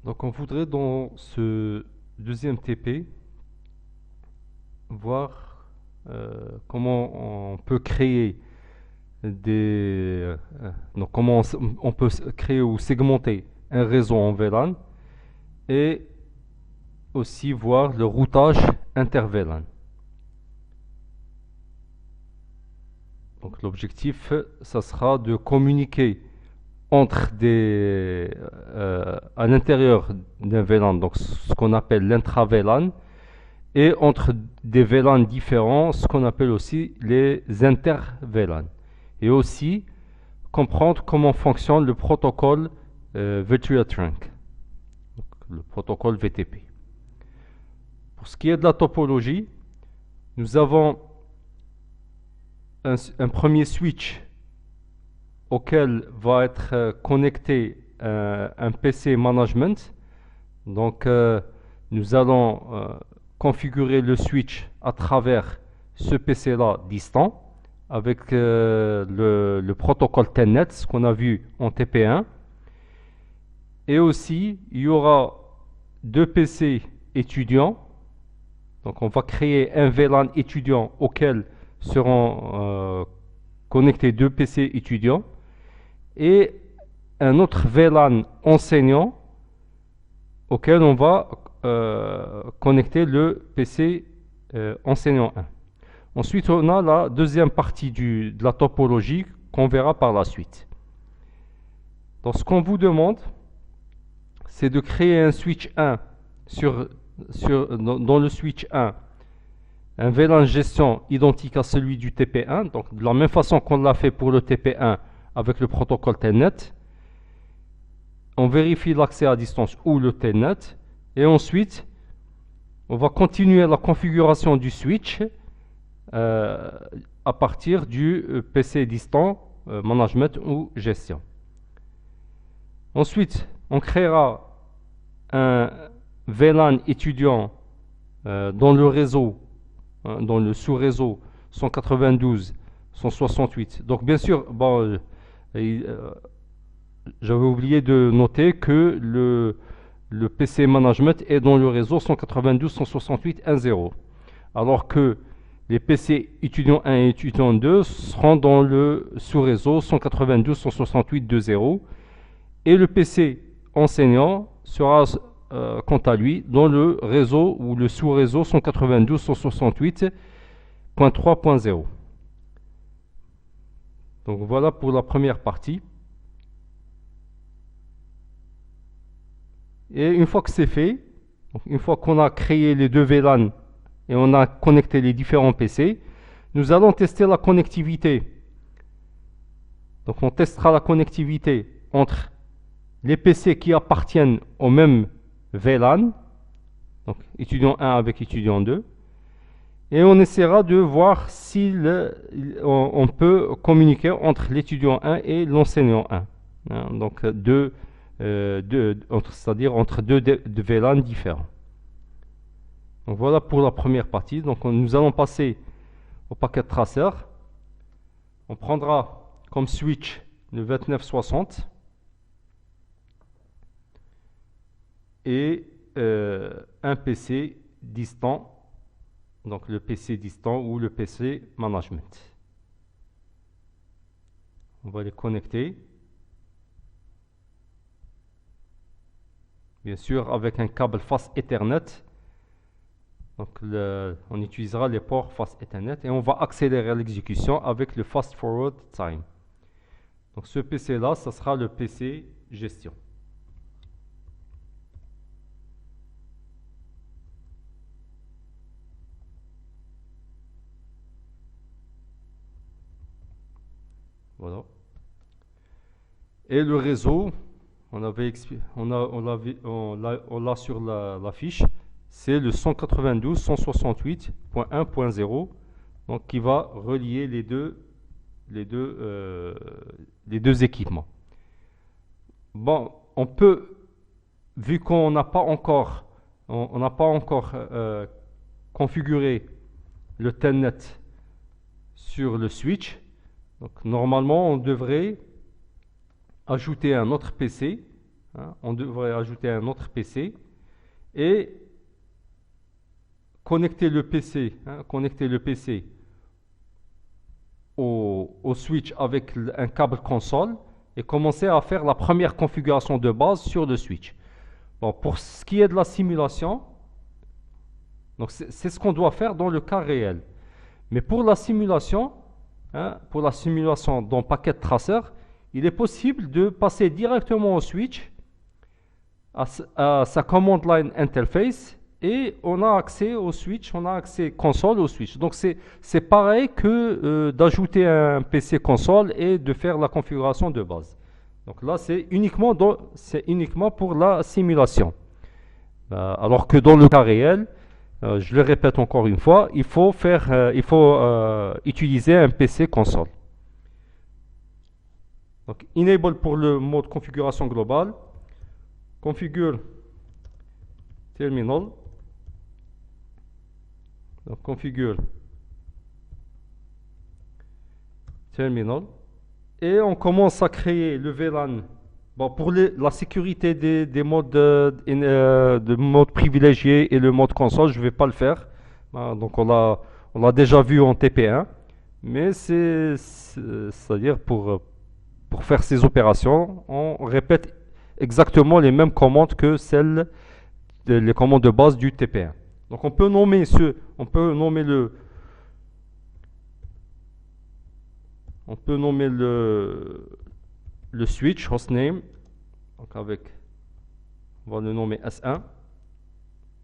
Donc on voudrait dans ce deuxième TP voir comment on peut créer donc comment on peut créer ou segmenter un réseau en VLAN et aussi voir le routage inter-VLAN. Donc l'objectif, ça sera de communiquer à l'intérieur d'un VLAN, donc ce qu'on appelle l'intra-VLAN, et entre des VLAN différents, ce qu'on appelle aussi les inter-VLAN. Et aussi comprendre comment fonctionne le protocole Virtual Trunk, donc le protocole VTP. Pour ce qui est de la topologie, nous avons un premier switch auquel va être connecté un PC management. Donc nous allons configurer le switch à travers ce PC là distant avec le protocole Telnet, ce qu'on a vu en TP1. Et aussi il y aura deux PC étudiants. Donc on va créer un VLAN étudiant auquel seront connectés deux PC étudiants et un autre VLAN enseignant auquel on va connecter le PC enseignant 1. Ensuite, on a la deuxième partie de la topologie qu'on verra par la suite. Donc, ce qu'on vous demande, c'est de créer un switch 1 dans le switch 1, un VLAN gestion identique à celui du TP1, donc de la même façon qu'on l'a fait pour le TP1 avec le protocole Telnet. On vérifie l'accès à distance ou le Telnet et ensuite on va continuer la configuration du switch à partir du PC distant management ou gestion. Ensuite on créera un VLAN étudiant dans le réseau, dans le sous-réseau 192.168. Donc bien sûr, bon, j'avais oublié de noter que le PC management est dans le réseau 192.168.1.0, alors que les PC étudiant 1 et étudiant 2 seront dans le sous-réseau 192.168.2.0 et le PC enseignant sera quant à lui dans le réseau ou le sous-réseau 192.168.3.0. Donc voilà pour la première partie. Et une fois que c'est fait, une fois qu'on a créé les deux VLAN et on a connecté les différents PC, nous allons tester la connectivité. Donc on testera la connectivité entre les PC qui appartiennent au même VLAN, donc étudiant 1 avec étudiant 2, et on essaiera de voir si on peut communiquer entre l'étudiant 1 et l'enseignant 1. Donc c'est-à-dire entre deux VLAN différents. Donc voilà pour la première partie. Donc nous allons passer au paquet tracer. On prendra comme switch le 2960 et un PC distant, donc le PC distant ou le PC management. On va les connecter. Bien sûr avec un câble Fast Ethernet. Donc on utilisera les ports Fast Ethernet et on va accélérer l'exécution avec le Fast Forward Time. Donc ce PC là, ça sera le PC gestion. Voilà. Et le réseau, on l'a sur la fiche, c'est le 192.168.1.0, donc qui va relier les deux équipements. Bon, on peut, vu qu'on n'a pas encore, configuré le telnet sur le switch, donc normalement on devrait ajouter un autre PC hein, on devrait ajouter un autre PC et connecter le PC, au switch avec un câble console et commencer à faire la première configuration de base sur le switch. Bon, pour ce qui est de la simulation, donc c'est ce qu'on doit faire dans le cas réel. Mais pour la simulation, dans Packet Tracer, il est possible de passer directement au switch, à sa command line interface, et on a accès au switch, on a accès console au switch. Donc c'est pareil que d'ajouter un PC console et de faire la configuration de base. Donc là c'est uniquement pour la simulation. Alors que dans le cas réel, je le répète encore une fois, il faut utiliser un PC console. Donc enable pour le mode configuration globale, configure terminal. Donc configure terminal et on commence à créer le VLAN. Bon, pour la sécurité des modes de mode privilégié et le mode console, je ne vais pas le faire. Donc on l'a déjà vu en TP1, mais c'est-à-dire pour faire ces opérations, on répète exactement les mêmes commandes que les commandes de base du TP1. Donc on peut nommer le switch hostname. Donc on va le nommer S1.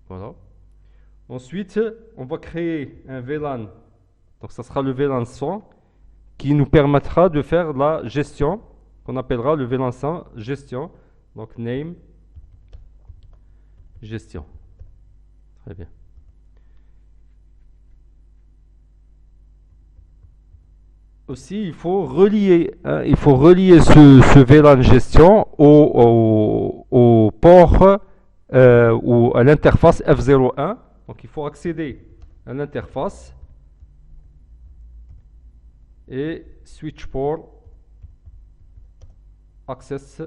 Voilà. Ensuite, on va créer un VLAN. Donc ça sera le VLAN 100 qui nous permettra de faire la gestion qu'on appellera le VLAN 100 gestion. Donc name gestion. Très bien. Aussi, il faut relier ce VLAN gestion au port ou à l'interface F01. Donc, il faut accéder à l'interface et switch port access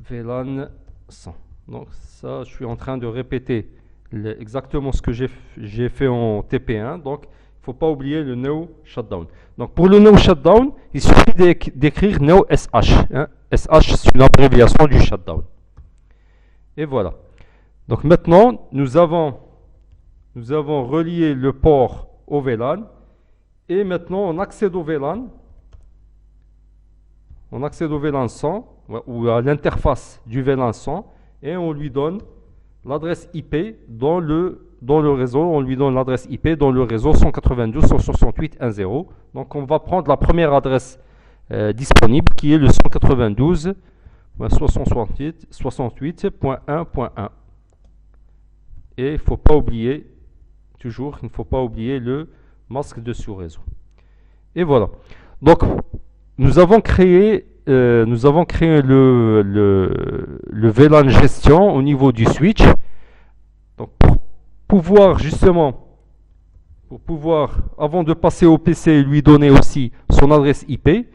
VLAN 100. Donc, ça, je suis en train de répéter exactement ce que j'ai fait en TP1. Donc, il ne faut pas oublier le no shutdown. Donc pour le no shutdown, il suffit d'écrire no SH. SH, c'est une abréviation du shutdown. Et voilà. Donc maintenant, nous avons relié le port au VLAN. Et maintenant, on accède au VLAN. On accède au VLAN 100, ou à l'interface du VLAN 100, et on lui donne l'adresse IP dans le réseau, on lui donne l'adresse IP dans le réseau 192.168.1.0. Donc on va prendre la première adresse disponible qui est le 192.168.1.1. Et il ne faut pas oublier le masque de sous-réseau. Et voilà. Donc nous avons créé le VLAN gestion au niveau du switch. Donc pour pouvoir, avant de passer au PC, lui donner aussi son adresse IP.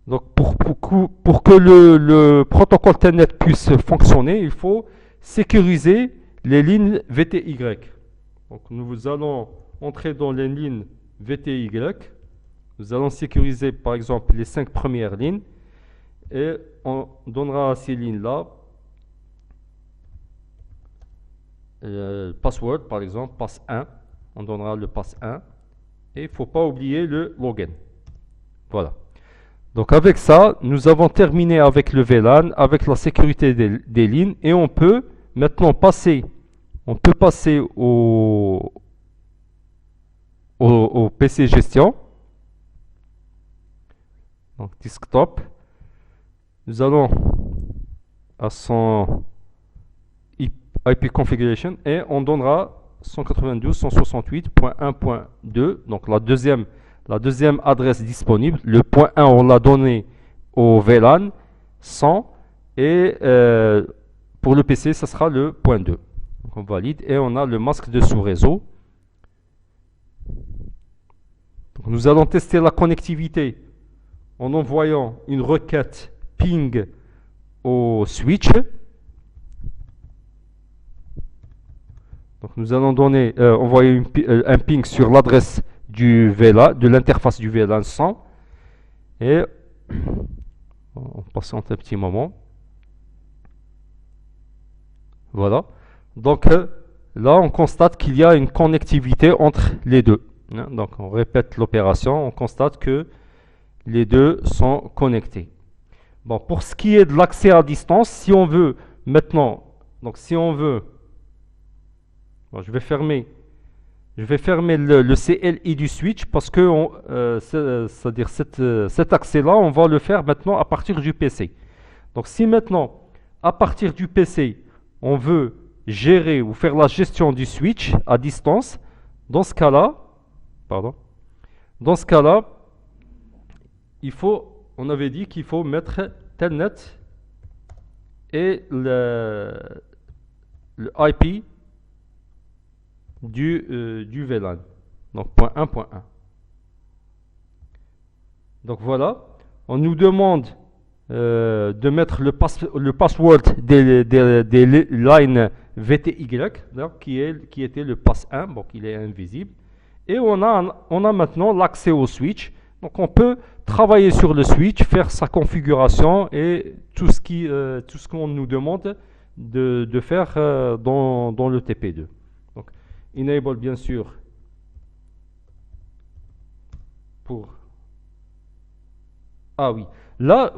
Donc pour que le protocole Telnet puisse fonctionner, il faut sécuriser les lignes VTY. Donc nous allons entrer dans les lignes VTY. Nous allons sécuriser par exemple les 5 premières lignes et on donnera à ces lignes-là password, par exemple, pass 1. On donnera le pass 1. Et il ne faut pas oublier le login. Voilà. Donc avec ça, nous avons terminé avec le VLAN, avec la sécurité des lignes. Et on peut maintenant passer au PC gestion. Donc desktop. Nous allons à son IP configuration et on donnera 192.168.1.2, donc la deuxième adresse disponible. Le point 1 on l'a donné au VLAN 100 et pour le PC ça sera le point 2. Donc on valide et on a le masque de sous-réseau. Nous allons tester la connectivité en envoyant une requête ping au switch. Donc nous allons envoyer un ping sur l'adresse du VLAN, de l'interface du VLAN 100. Et on patiente un petit moment. Voilà. Donc là, on constate qu'il y a une connectivité entre les deux. Donc on répète l'opération, on constate que les deux sont connectés. Bon, pour ce qui est de l'accès à distance, si on veut maintenant, donc si on veut, bon, je vais fermer le CLI du switch parce que c'est-à-dire cet accès-là, on va le faire maintenant à partir du PC. Donc si maintenant, à partir du PC, on veut gérer ou faire la gestion du switch à distance, dans ce cas-là, on avait dit qu'il faut mettre telnet et le IP du VLAN. Donc point 1.1. Donc voilà, on nous demande de mettre le password des lines VTY, qui était le pass 1, donc il est invisible. Et on a maintenant l'accès au switch. Donc on peut travailler sur le switch, faire sa configuration et tout ce qu'on nous demande de faire dans le TP2. Donc enable bien sûr pour... Ah oui, là,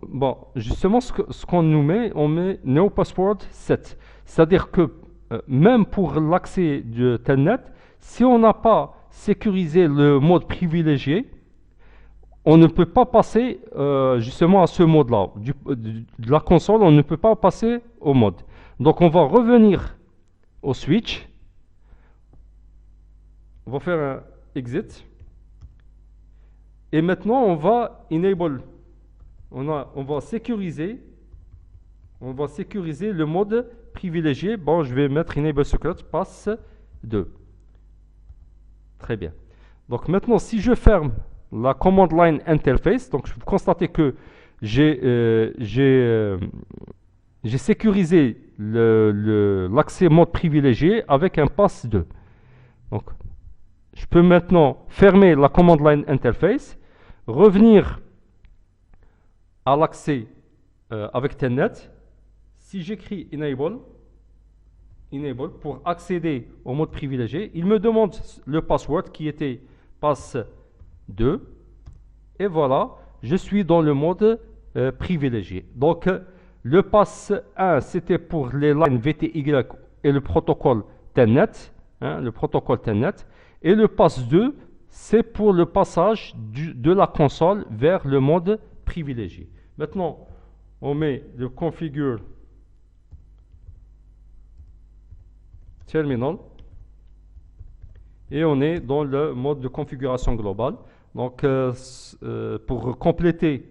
bon, justement ce qu'on nous met, on met no password set. C'est-à-dire que même pour l'accès de Telnet, si on n'a pas sécurisé le mode privilégié, on ne peut pas passer justement à ce mode-là. De la console, on ne peut pas passer au mode. Donc on va revenir au switch. On va faire un exit. Et maintenant, on va enable. On va sécuriser le mode privilégié. Bon, je vais mettre enable secret pass 2. Très bien. Donc maintenant, si je ferme la command line interface, donc vous constatez que j'ai sécurisé l'accès mode privilégié avec un pass 2. Donc, je peux maintenant fermer la command line interface, revenir à l'accès avec Telnet. Si j'écris enable pour accéder au mode privilégié, il me demande le password qui était pass 2. Et voilà, je suis dans le mode privilégié. Donc, le pass 1, c'était pour les lines VTY et le protocole Telnet. Le protocole Telnet. Et le pass 2, c'est pour le passage de la console vers le mode privilégié. Maintenant, on met le configure terminal et on est dans le mode de configuration globale. Donc, pour compléter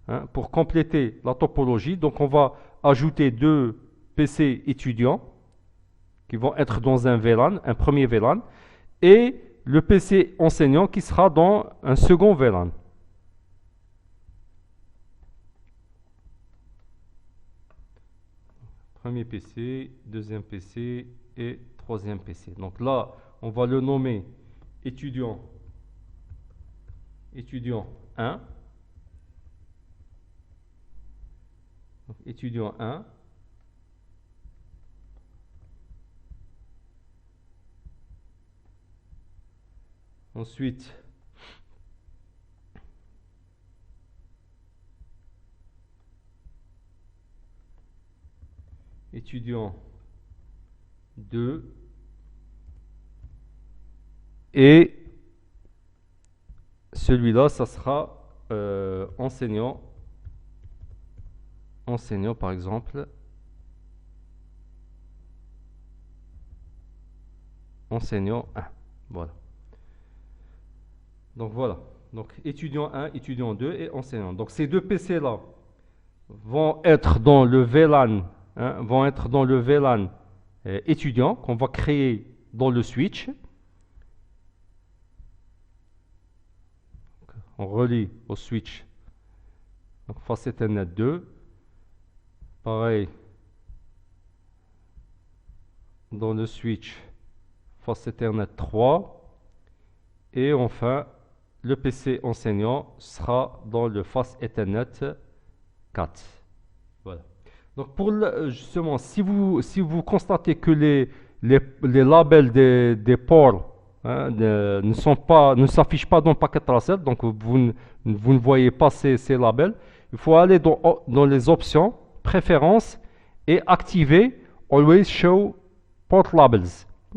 la topologie, donc on va ajouter 2 PC étudiants qui vont être dans un VLAN, un premier VLAN, et le PC enseignant qui sera dans un second VLAN. Premier PC, deuxième PC et troisième PC. Donc là, on va le nommer étudiant 1. Donc, étudiant 1. Ensuite, étudiant 2 et celui-là, ça sera enseignant par exemple, enseignant 1. Voilà. Donc voilà. Donc étudiant 1, étudiant 2 et enseignant. Donc ces deux PC là vont être dans le VLAN, étudiant qu'on va créer dans le switch. On relie au switch. Donc face Ethernet 2. Pareil, dans le switch face Ethernet 3. Et enfin, le PC enseignant sera dans le face Ethernet 4. Voilà. Donc pour justement, si vous constatez que les labels des ports ne s'affichent pas dans Packet Tracer, donc vous ne voyez pas ces labels, il faut aller dans les options, préférences et activer Always Show Port Labels.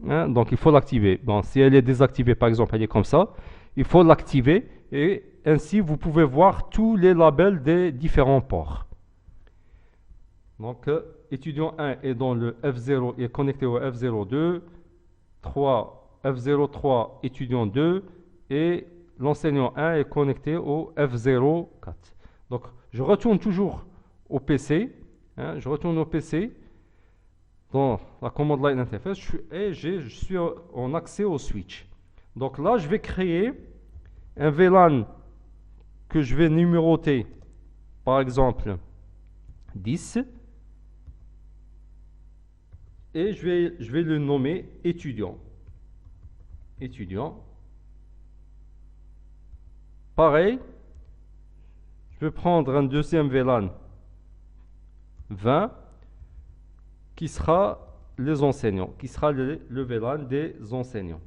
Donc il faut l'activer. Bon, si elle est désactivée, par exemple, elle est comme ça, il faut l'activer et ainsi vous pouvez voir tous les labels des différents ports. Donc étudiant 1 est dans le F0, est connecté au F02, 3 F03 étudiant 2 et l'enseignant 1 est connecté au F04. Donc je retourne toujours au PC, je retourne au PC dans la commande line interface et je suis en accès au switch. Donc là, je vais créer un VLAN que je vais numéroter, par exemple 10, et je vais le nommer étudiant. Étudiant. Pareil, je vais prendre un deuxième VLAN 20 qui sera les enseignants, qui sera le VLAN des enseignants.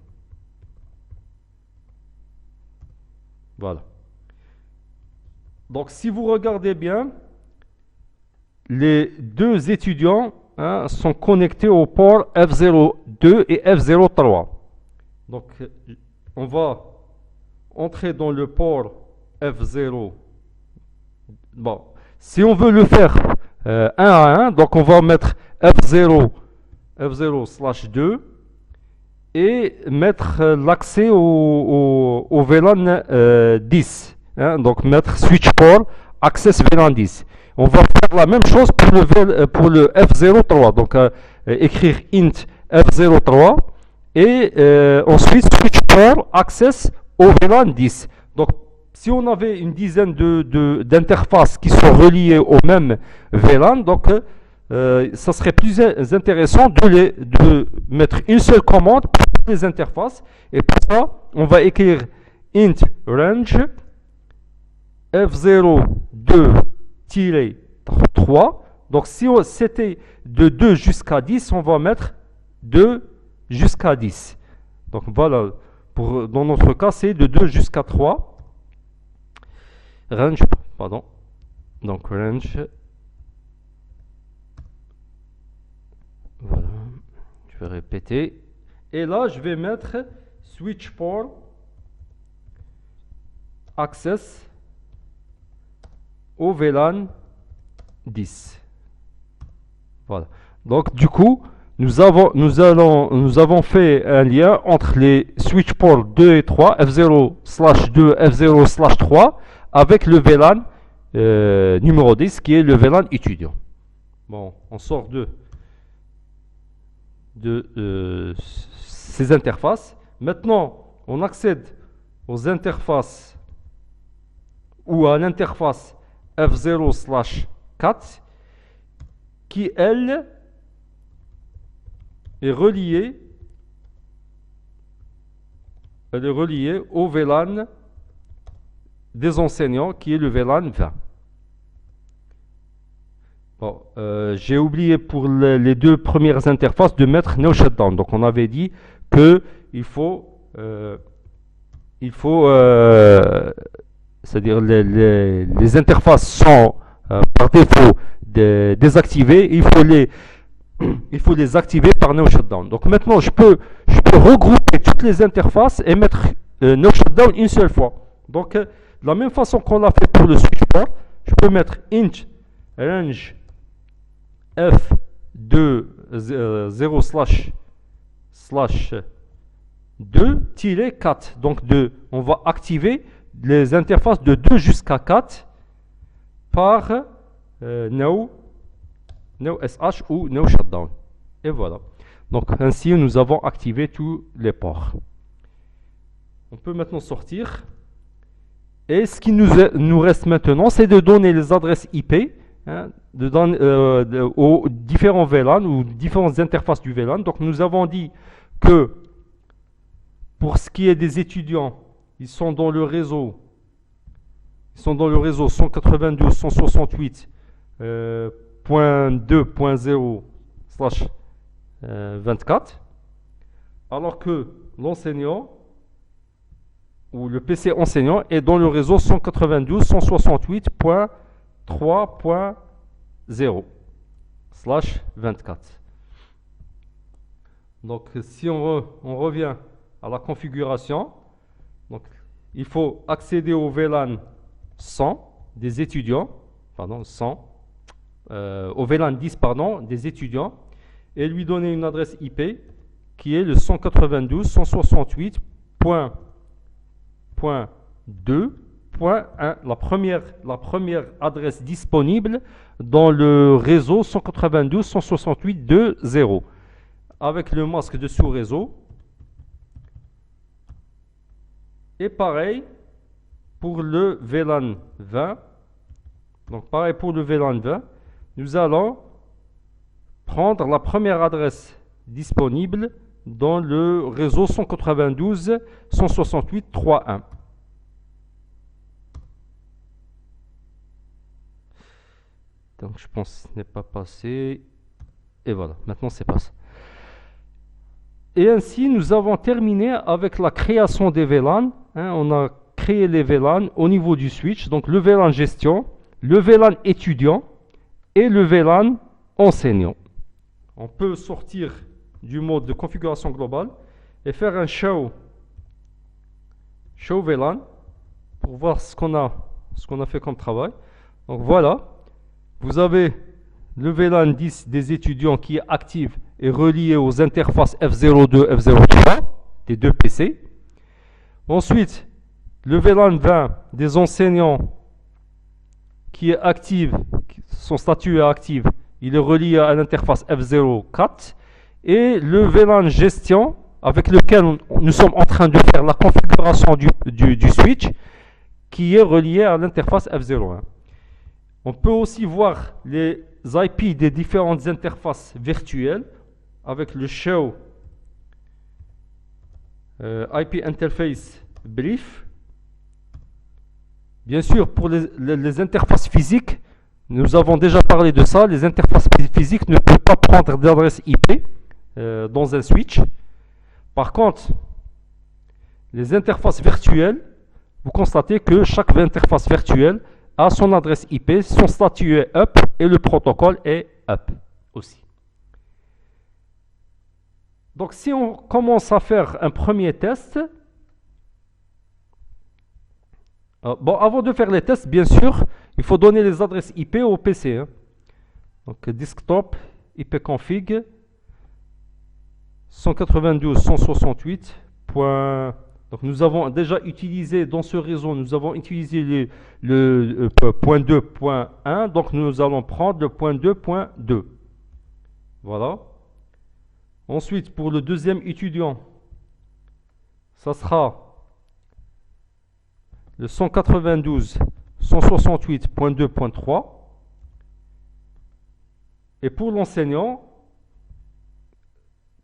Voilà. Donc si vous regardez bien, les deux étudiants sont connectés au port F02 et F03. Donc on va entrer dans le port F0. Bon, si on veut le faire 1 à 1, donc on va mettre F0/2 et mettre l'accès au VLAN 10. Donc mettre switch port access VLAN 10. On va faire la même chose pour le F03. Donc écrire int F03 et ensuite switch port access au VLAN 10. Donc si on avait une dizaine d'interfaces qui sont reliées au même VLAN, donc ça serait plus intéressant de mettre une seule commande pour toutes les interfaces. Et pour ça, on va écrire int range F02-3. Donc si c'était de 2 jusqu'à 10, on va mettre 2 jusqu'à 10. Donc voilà, dans notre cas, c'est de 2 jusqu'à 3. Range, pardon. Donc range. Voilà, je vais répéter. Et là, je vais mettre switch port access au VLAN 10. Voilà. Donc, du coup, nous avons fait un lien entre les switch ports 2 et 3, F0/2, F0/3, avec le VLAN numéro 10, qui est le VLAN étudiant. Bon, on sort de ces interfaces. Maintenant, on accède aux interfaces ou à l'interface F0/4 qui, elle, est reliée au VLAN des enseignants qui est le VLAN 20. Bon, j'ai oublié pour les deux premières interfaces de mettre no shutdown. Donc on avait dit que il faut c'est-à-dire les interfaces sont par défaut désactivées. Il faut les activer par no shutdown. Donc maintenant je peux regrouper toutes les interfaces et mettre no shutdown une seule fois. Donc de la même façon qu'on l'a fait pour le switch port, je peux mettre int range F2 0/2-4. Donc on va activer les interfaces de 2 jusqu'à 4 par no SH ou no shutdown. Et voilà. Donc ainsi nous avons activé tous les ports. On peut maintenant sortir. Et ce qui nous reste maintenant, c'est de donner les adresses IP aux différents VLAN ou différentes interfaces du VLAN. Donc nous avons dit que pour ce qui est des étudiants, ils sont dans le réseau 192.168.2.0/24, alors que l'enseignant ou le PC enseignant est dans le réseau 192.168.3.0/24. Donc si on revient à la configuration, donc, il faut accéder au VLAN 100 des étudiants, au VLAN 10 des étudiants, et lui donner une adresse IP qui est le 192.168.2.1, la première adresse disponible dans le réseau 192.168.2.0, avec le masque de sous-réseau. Et pareil pour le VLAN 20. Donc pareil pour le VLAN 20, nous allons prendre la première adresse disponible dans le réseau 192.168.3.1. Donc je pense que ce n'est pas passé. Et voilà, maintenant c'est passé. Et ainsi, nous avons terminé avec la création des VLAN. On a créé les VLAN au niveau du switch. Donc le VLAN gestion, le VLAN étudiant et le VLAN enseignant. On peut sortir du mode de configuration globale et faire un show VLAN pour voir ce qu'on a fait comme travail. Donc voilà, vous avez le VLAN 10 des étudiants qui est actif et relié aux interfaces F02, F03 des deux PC. Ensuite, le VLAN 20 des enseignants qui est actif, son statut est actif, il est relié à l'interface F04. Et le VLAN gestion avec lequel nous sommes en train de faire la configuration du switch qui est relié à l'interface F01. On peut aussi voir les IP des différentes interfaces virtuelles avec le show IP interface brief. Bien sûr, pour les interfaces physiques, nous avons déjà parlé de ça. Les interfaces physiques ne peuvent pas prendre d'adresse IP dans un switch. Par contre, les interfaces virtuelles, vous constatez que chaque interface virtuelle a son adresse IP, son statut est up et le protocole est up aussi. Donc si on commence à faire un premier test, avant de faire les tests, bien sûr, il faut donner les adresses IP au PC. Donc desktop, ipconfig, 192.168. Donc nous avons déjà utilisé dans ce réseau, nous avons utilisé le point 2.1, donc nous allons prendre le point 2.2. Voilà. Ensuite, pour le deuxième étudiant, ça sera le 192.168.2.3. Et pour l'enseignant,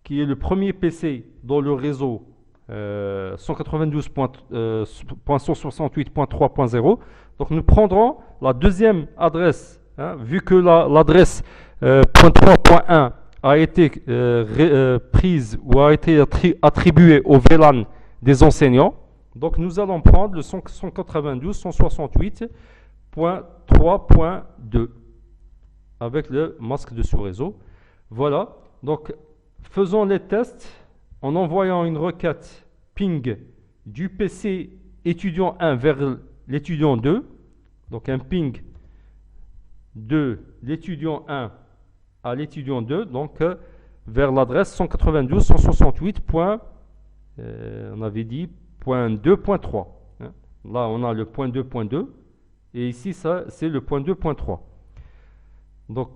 qui est le premier PC dans le réseau 192.168.3.0, donc nous prendrons la deuxième adresse, vu que l'adresse .3.1 a été prise ou a été attribuée au VLAN des enseignants. Donc nous allons prendre le 192.168.3.2 avec le masque de sous-réseau. Voilà, donc faisons les tests en envoyant une requête ping du PC étudiant 1 vers l'étudiant 2. Donc un ping de l'étudiant 1 à l'étudiant 2, donc vers l'adresse 192.168. On avait dit point 2.3. Là, on a le point 2.2 et ici, ça, c'est le point 2.3. Donc,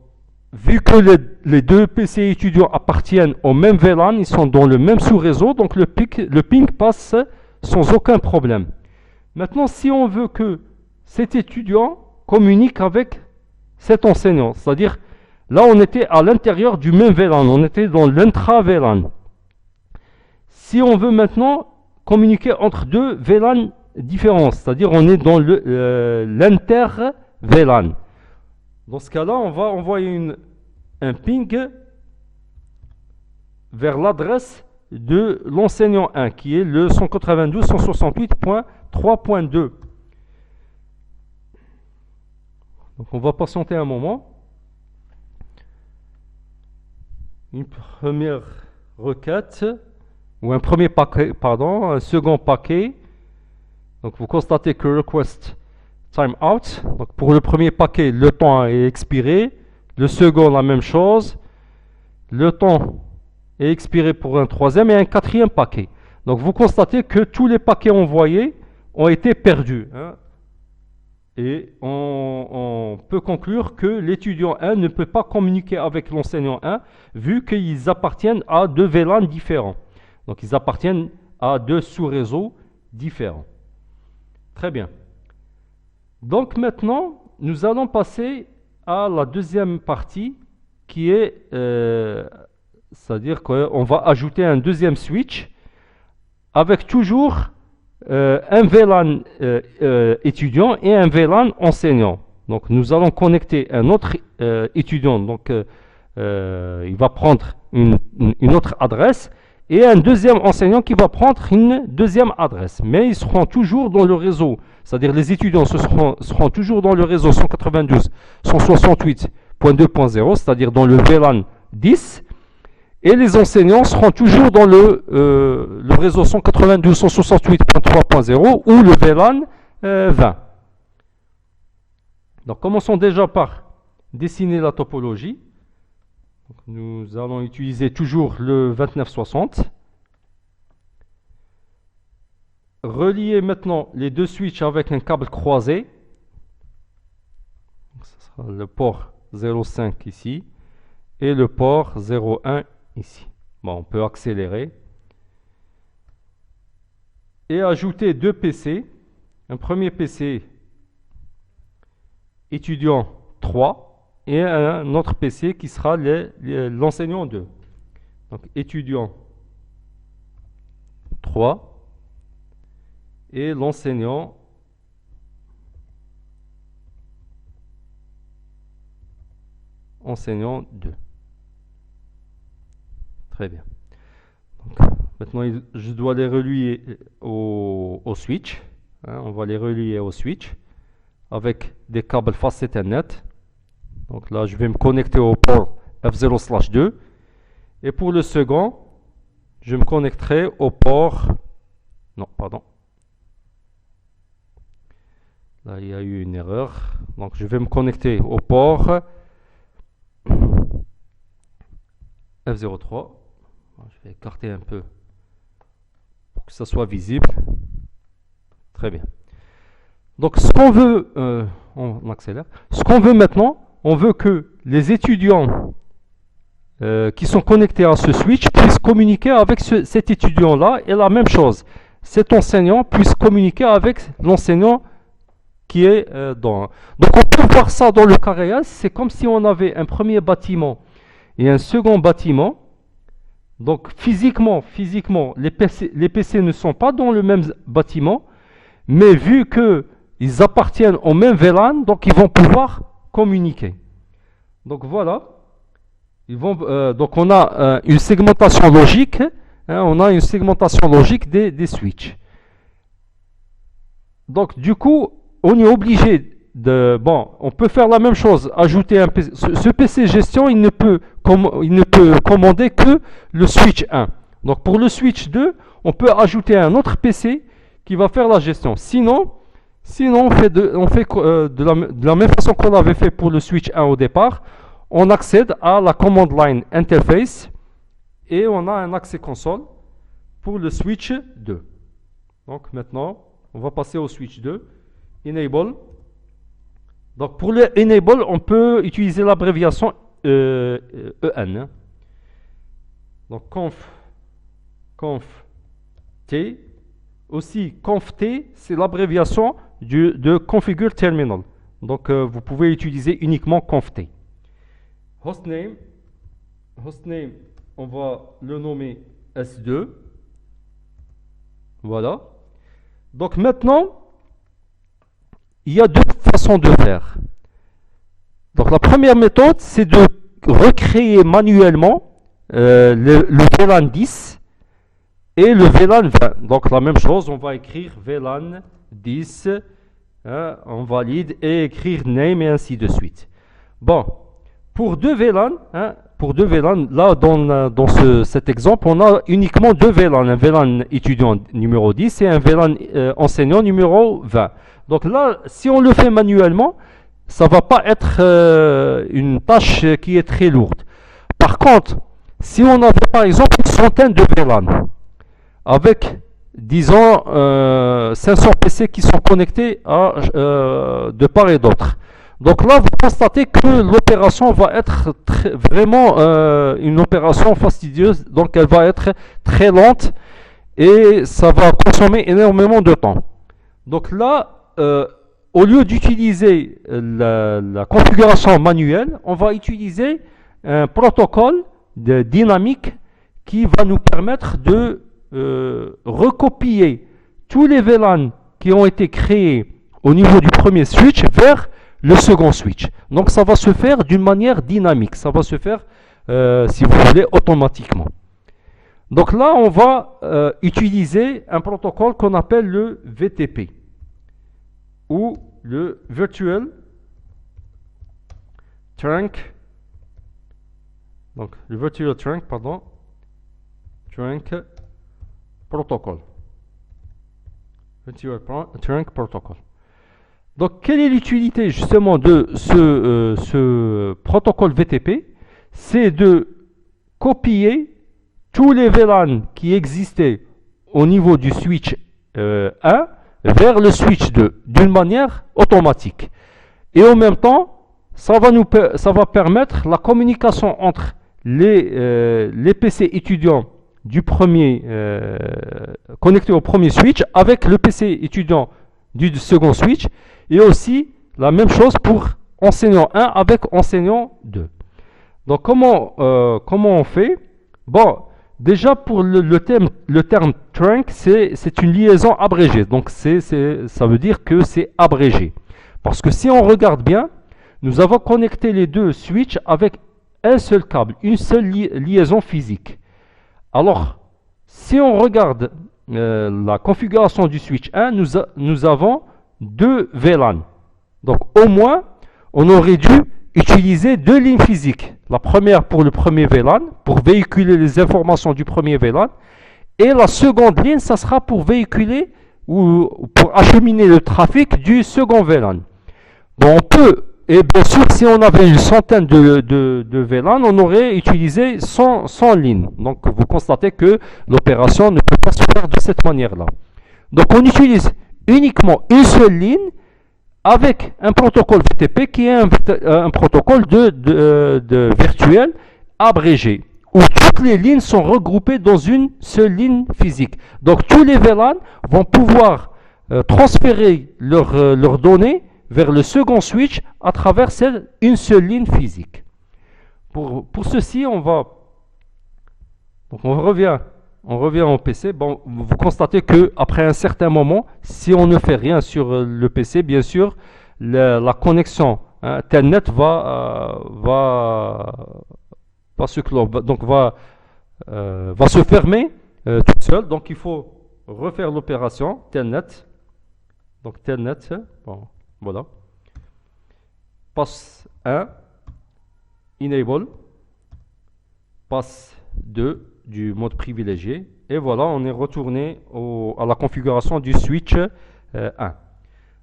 vu que les deux PC étudiants appartiennent au même VLAN, ils sont dans le même sous-réseau, donc le ping passe sans aucun problème. Maintenant, si on veut que cet étudiant communique avec cet enseignant. C'est-à-dire, là, on était à l'intérieur du même VLAN, on était dans l'intra-VLAN. Si on veut maintenant communiquer entre deux VLAN différents, c'est-à-dire on est dans l'inter-VLAN. Dans ce cas-là, on va envoyer un ping vers l'adresse de l'enseignant 1, qui est le 192.168.3.2. Donc on va patienter un moment. Une première requête, ou un premier paquet, pardon, un second paquet. Donc vous constatez que request timeout. Donc pour le premier paquet, le temps est expiré. Le second, la même chose. Le temps est expiré pour un troisième et un quatrième paquet. Donc vous constatez que tous les paquets envoyés ont été perdus. Hein. Et on peut conclure que l'étudiant 1 ne peut pas communiquer avec l'enseignant 1 vu qu'ils appartiennent à deux VLAN différents. Donc ils appartiennent à deux sous-réseaux différents. Très bien. Donc maintenant, nous allons passer à la deuxième partie qui est, c'est-à-dire qu'on va ajouter un deuxième switch avec toujours un VLAN étudiant et un VLAN enseignant. Donc nous allons connecter un autre étudiant, donc il va prendre une autre adresse, et un deuxième enseignant qui va prendre une deuxième adresse. Mais ils seront toujours dans le réseau, c'est-à-dire les étudiants seront toujours dans le réseau 192.168.2.0, c'est-à-dire dans le VLAN 10, et les enseignants seront toujours dans le réseau 192.168.3.0 ou le VLAN 20. Donc commençons déjà par dessiner la topologie. Donc, nous allons utiliser toujours le 2960. Relier maintenant les deux switches avec un câble croisé. Donc, ce sera le port 0,5 ici et le port 0,1 ici. Bon, on peut accélérer. Et ajouter deux PC. Un premier PC étudiant 3 et un autre PC qui sera l'enseignant 2. Donc étudiant 3 et l'enseignant enseignant 2. Très bien. Donc, maintenant, je dois les relier au switch. Hein, on va les relier au switch avec des câbles face Ethernet. Donc là, je vais me connecter au port F0/2. Et pour le second, je me connecterai au port... Non, pardon. Là, il y a eu une erreur. Donc, je vais me connecter au port F03. Je vais écarter un peu pour que ça soit visible. Très bien. Donc, ce qu'on veut... on accélère. Ce qu'on veut maintenant, on veut que les étudiants qui sont connectés à ce switch puissent communiquer avec cet étudiant-là, et la même chose, cet enseignant puisse communiquer avec l'enseignant qui est dans. Donc on peut voir ça dans le cas réel, c'est comme si on avait un premier bâtiment et un second bâtiment. Donc physiquement les PC ne sont pas dans le même bâtiment, mais vu qu'ils appartiennent au même VLAN, donc ils vont pouvoir communiquer. Donc voilà. Donc on a une segmentation logique. Hein, on a une segmentation logique des switches. Donc du coup, on est obligé de... Bon, on peut faire la même chose. Ajouter un PC. Ce PC gestion, il ne peut commander que le switch 1. Donc pour le switch 2, on peut ajouter un autre PC qui va faire la gestion. Sinon on fait de la même façon qu'on avait fait pour le switch 1 au départ. On accède à la command line interface et on a un accès console pour le switch 2. Donc maintenant, on va passer au switch 2. Enable. Donc pour le enable, on peut utiliser l'abréviation EN. Donc conf T. Aussi conf T, c'est l'abréviation de configure terminal. Donc vous pouvez utiliser uniquement conft. Hostname, on va le nommer S2. Voilà. Donc maintenant, il y a deux façons de faire. Donc la première méthode, c'est de recréer manuellement le VLAN 10 et le VLAN 20. Donc la même chose, on va écrire VLAN 10, on valide et écrire name et ainsi de suite. Bon, pour deux VLAN, là dans cet exemple, on a uniquement deux VLAN, un VLAN étudiant numéro 10 et un VLAN enseignant numéro 20. Donc là, si on le fait manuellement, ça ne va pas être une tâche qui est très lourde. Par contre, si on avait par exemple une centaine de VLAN, avec, disons, 500 PC qui sont connectés de part et d'autre. Donc là, vous constatez que l'opération va être vraiment une opération fastidieuse, donc elle va être très lente et ça va consommer énormément de temps. Donc là, au lieu d'utiliser la configuration manuelle, on va utiliser un protocole dynamique qui va nous permettre de recopier tous les VLAN qui ont été créés au niveau du premier switch vers le second switch. Donc ça va se faire d'une manière dynamique, ça va se faire, si vous voulez, automatiquement. Donc là, on va utiliser un protocole qu'on appelle le VTP ou le Virtual Trunk. Donc le Virtual Trunk, pardon, Trunk Protocol. Virtual Trunk Protocol. Donc, quelle est l'utilité justement de ce protocole VTP? C'est de copier tous les VLAN qui existaient au niveau du switch 1 vers le switch 2 d'une manière automatique. Et en même temps, ça va permettre la communication entre les PC étudiants du premier connecté au premier switch avec le PC étudiant du second switch, et aussi la même chose pour enseignant 1 avec enseignant 2. Donc comment on fait? Bon, déjà pour le terme trunk, c'est une liaison abrégée. Donc ça veut dire que c'est abrégé. Parce que si on regarde bien, nous avons connecté les deux switches avec un seul câble, une seule liaison physique. Alors, si on regarde la configuration du switch 1, nous avons deux VLAN. Donc, au moins, on aurait dû utiliser deux lignes physiques. La première pour le premier VLAN, pour véhiculer les informations du premier VLAN. Et la seconde ligne, ça sera pour véhiculer ou pour acheminer le trafic du second VLAN. Bon, on peut, et bien sûr, si on avait une centaine de VLAN, on aurait utilisé 100 lignes. Donc, vous constatez que l'opération ne peut pas se faire de cette manière-là. Donc, on utilise uniquement une seule ligne avec un protocole VTP qui est un protocole de virtuel abrégé, où toutes les lignes sont regroupées dans une seule ligne physique. Donc, tous les VLAN vont pouvoir transférer leurs données vers le second switch à travers une seule ligne physique. Pour ceci, on revient au PC. Bon, vous constatez qu'après un certain moment, si on ne fait rien sur le PC, bien sûr, la connexion Telnet va se clore, donc va se fermer toute seule. Donc il faut refaire l'opération Telnet. Donc Telnet, bon, voilà. Pass 1, enable, pass 2 du mode privilégié, et voilà, on est retourné à la configuration du switch 1.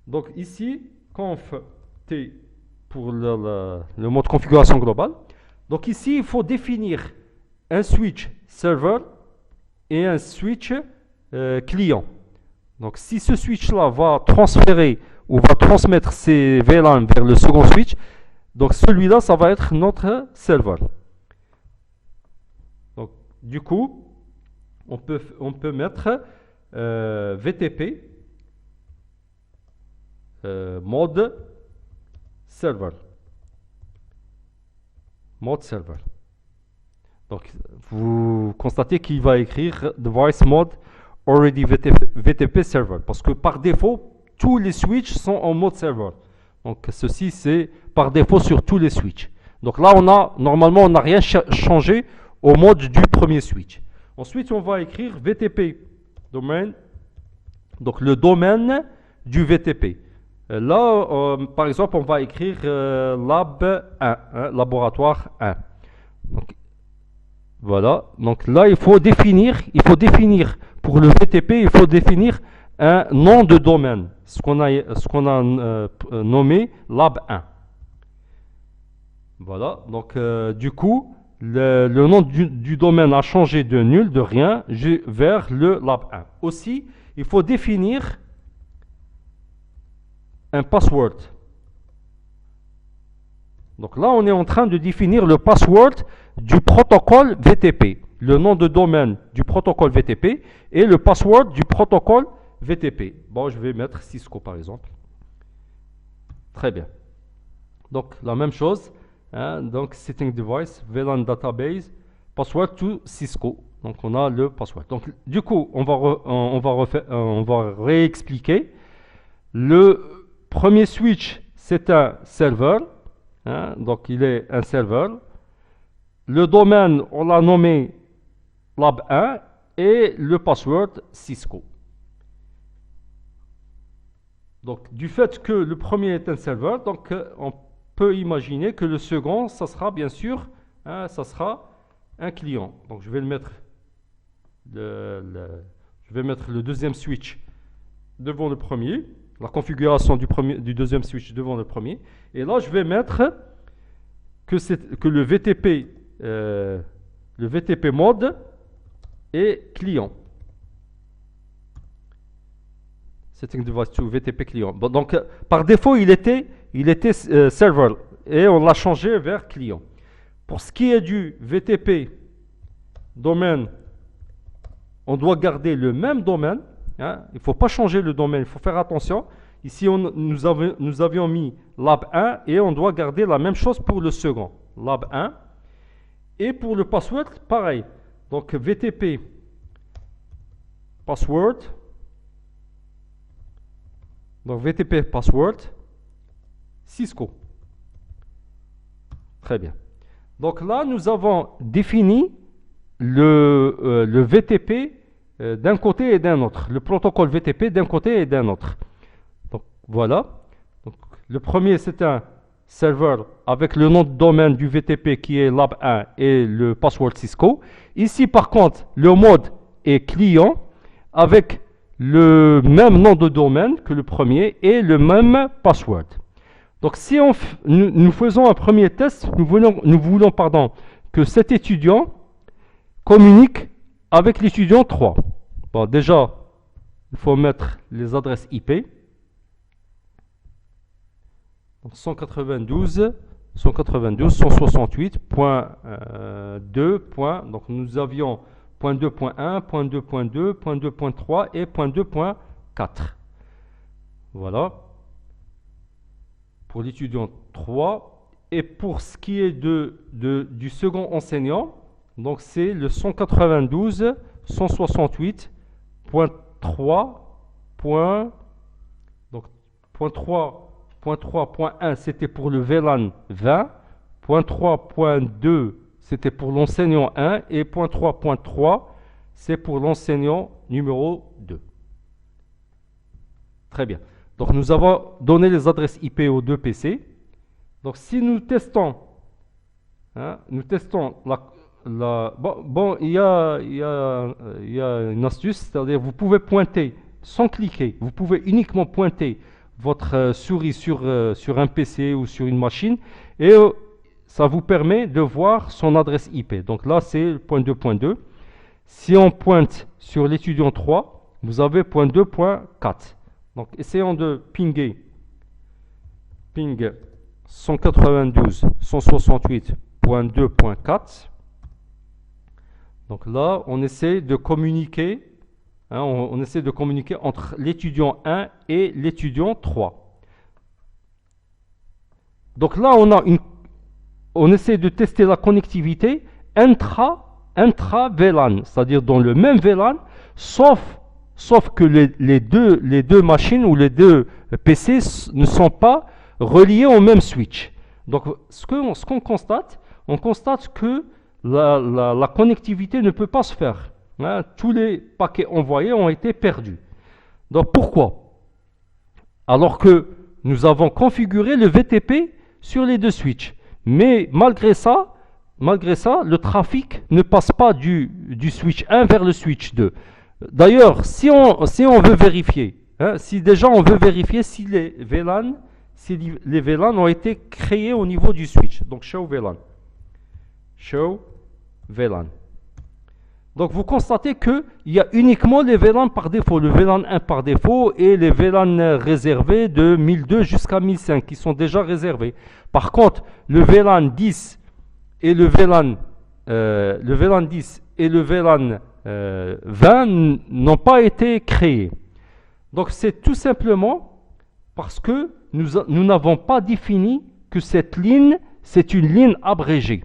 Donc ici, conf T pour le mode configuration globale. Donc ici, il faut définir un switch serveur et un switch client. Donc si ce switch-là va transférer ou va transmettre ses VLAN vers le second switch, donc celui-là, ça va être notre serveur. Donc du coup, on peut mettre VTP mode server. Mode server. Donc, vous constatez qu'il va écrire device mode already VTP server. Parce que par défaut, tous les switches sont en mode server. Donc, ceci, c'est par défaut sur tous les switches. Donc là, normalement, on n'a rien changé au mode du premier switch. Ensuite, on va écrire VTP domaine. Donc, le domaine du VTP. Là, par exemple, on va écrire lab 1, laboratoire 1. Donc, voilà. Donc là, il faut définir pour le VTP, il faut définir un nom de domaine, ce qu'on a nommé lab 1. Voilà. Donc, du coup, le nom du domaine a changé de nul, de rien, vers le lab 1. Aussi, il faut définir un password. Donc là, on est en train de définir le password du protocole VTP, le nom de domaine du protocole VTP et le password du protocole VTP. Bon, je vais mettre Cisco par exemple. Très bien. Donc la même chose. Donc setting device, VLAN database, password to Cisco. Donc on a le password. Donc du coup, on va réexpliquer. Le premier switch, c'est un serveur. Donc il est un serveur. Le domaine, on l'a nommé lab 1 et le password Cisco. Donc du fait que le premier est un serveur, donc on peut imaginer que le second, ça sera bien sûr, ça sera un client. Donc je vais mettre le deuxième switch devant le premier, la configuration du deuxième switch devant le premier, et là je vais mettre que le VTP mode est client. Setting device to VTP client. Bon, donc par défaut il était server et on l'a changé vers client. Pour ce qui est du VTP domaine, on doit garder le même domaine. Il ne faut pas changer le domaine, il faut faire attention. Ici, nous avions mis lab 1 et on doit garder la même chose pour le second, lab 1. Et pour le password, pareil. Donc VTP password. Donc VTP password Cisco. Très bien. Donc là, nous avons défini le VTP d'un côté et d'un autre, le protocole VTP d'un côté et d'un autre. Donc voilà. Donc, le premier, c'est un serveur avec le nom de domaine du VTP qui est lab 1 et le password Cisco. Ici, par contre, le mode est client avec le même nom de domaine que le premier et le même password. Donc si nous faisons un premier test, nous voulons que cet étudiant communique avec l'étudiant 3. Bon, déjà, il faut mettre les adresses IP. Donc 192.168.2. Donc nous avions .2.1, .2.2, .2.3 et .2.4. Voilà. Pour l'étudiant 3. Et pour ce qui est du second enseignant, donc c'est le 192.168.3. Donc .3.1 c'était pour le VLAN 20. .3.2 c'était pour l'enseignant 1 et .3.3 c'est pour l'enseignant numéro 2. Très bien. Donc nous avons donné les adresses IP aux deux PC. Donc si nous testons, il y a une astuce, c'est-à-dire vous pouvez pointer sans cliquer, vous pouvez uniquement pointer votre souris sur un PC ou sur une machine et ça vous permet de voir son adresse IP. Donc là, c'est .2.2. Si on pointe sur l'étudiant 3, vous avez .2.4. Donc essayons de ping 192.168.2.4. Donc là, on essaie de communiquer, on essaie de communiquer entre l'étudiant 1 et l'étudiant 3. Donc là, on essaie de tester la connectivité intra-VLAN, c'est-à-dire dans le même VLAN, sauf que les deux machines ou les deux PC ne sont pas reliés au même switch. Donc ce qu'on constate, on constate que la connectivité ne peut pas se faire. Hein, tous les paquets envoyés ont été perdus. Donc pourquoi? Alors que nous avons configuré le VTP sur les deux switches. Mais malgré ça, le trafic ne passe pas du switch 1 vers le switch 2. D'ailleurs, si on veut vérifier, hein, si déjà on veut vérifier si les VLAN ont été créés au niveau du switch. Donc show VLAN. Show VLAN. Donc vous constatez qu'il y a uniquement les VLAN par défaut, le VLAN 1 par défaut et les VLAN réservés de 1002 jusqu'à 1005 qui sont déjà réservés. Par contre, le VLAN 10 et le VLAN 10 et le VLAN 20 n'ont pas été créés. Donc c'est tout simplement parce que nous n'avons pas défini que cette ligne, c'est une ligne abrégée.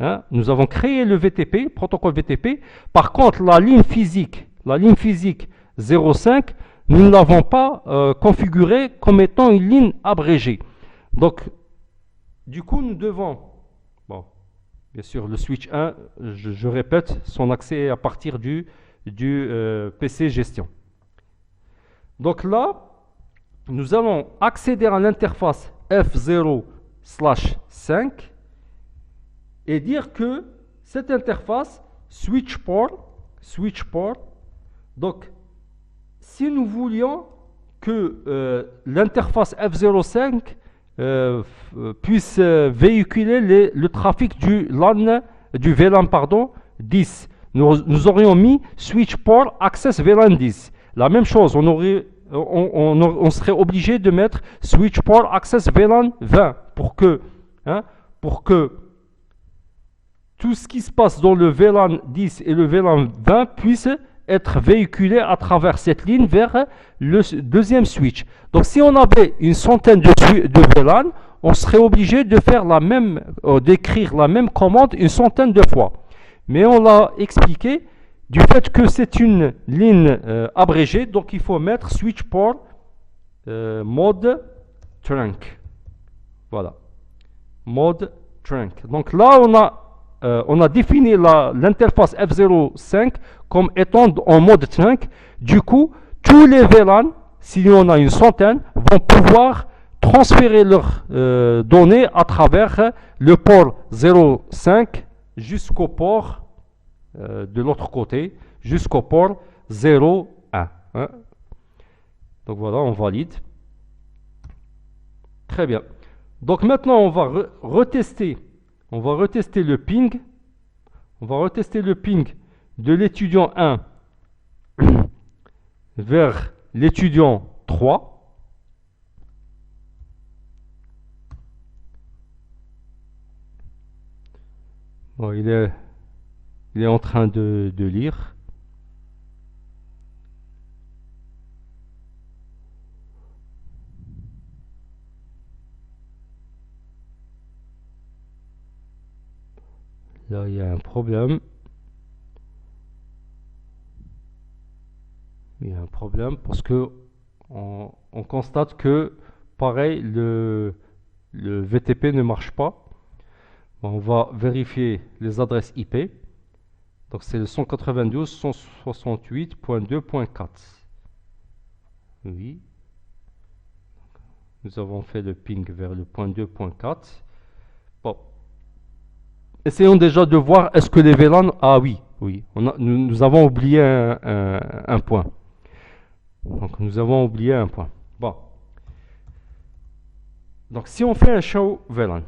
Hein, nous avons créé le VTP, protocole VTP. Par contre, la ligne physique 05, nous ne l'avons pas configurée comme étant une ligne abrégée. Donc, du coup, nous devons, bon, bien sûr, le switch 1, je répète, son accès est à partir du PC gestion. Donc là, nous allons accéder à l'interface F0/5 et dire que cette interface switch port, donc si nous voulions que l'interface F05 puisse véhiculer le trafic du VLAN 10, nous aurions mis switch port access VLAN 10. La même chose, on serait obligé de mettre switch port access VLAN 20 pour que tout ce qui se passe dans le VLAN 10 et le VLAN 20 puisse être véhiculé à travers cette ligne vers le deuxième switch. Donc si on avait une centaine de VLAN, on serait obligé de faire d'écrire la même commande une centaine de fois. Mais on l'a expliqué, du fait que c'est une ligne abrégée, donc il faut mettre switch port mode trunk. Voilà. Mode trunk. Donc là, on a défini l'interface F05 comme étant en mode trunk. Du coup, tous les VLAN, si on a une centaine, vont pouvoir transférer leurs données à travers le port 05 jusqu'au port de l'autre côté, jusqu'au port 01. Hein. Donc voilà, on valide. Très bien. Donc maintenant, on va retester. On va retester le ping. On va retester le ping de l'étudiant 1 vers l'étudiant 3. Bon, il est en train de lire. Là, il y a un problème. Il y a un problème parce que on constate que, pareil, le VTP ne marche pas. On va vérifier les adresses IP. Donc, c'est le 192.168.2.4. Oui. Nous avons fait le ping vers le point 2.4. Bon. Essayons déjà de voir est-ce que les VLAN... Ah oui, oui. Nous avons oublié un point. Donc nous avons oublié un point. Bon. Donc si on fait un show VLAN,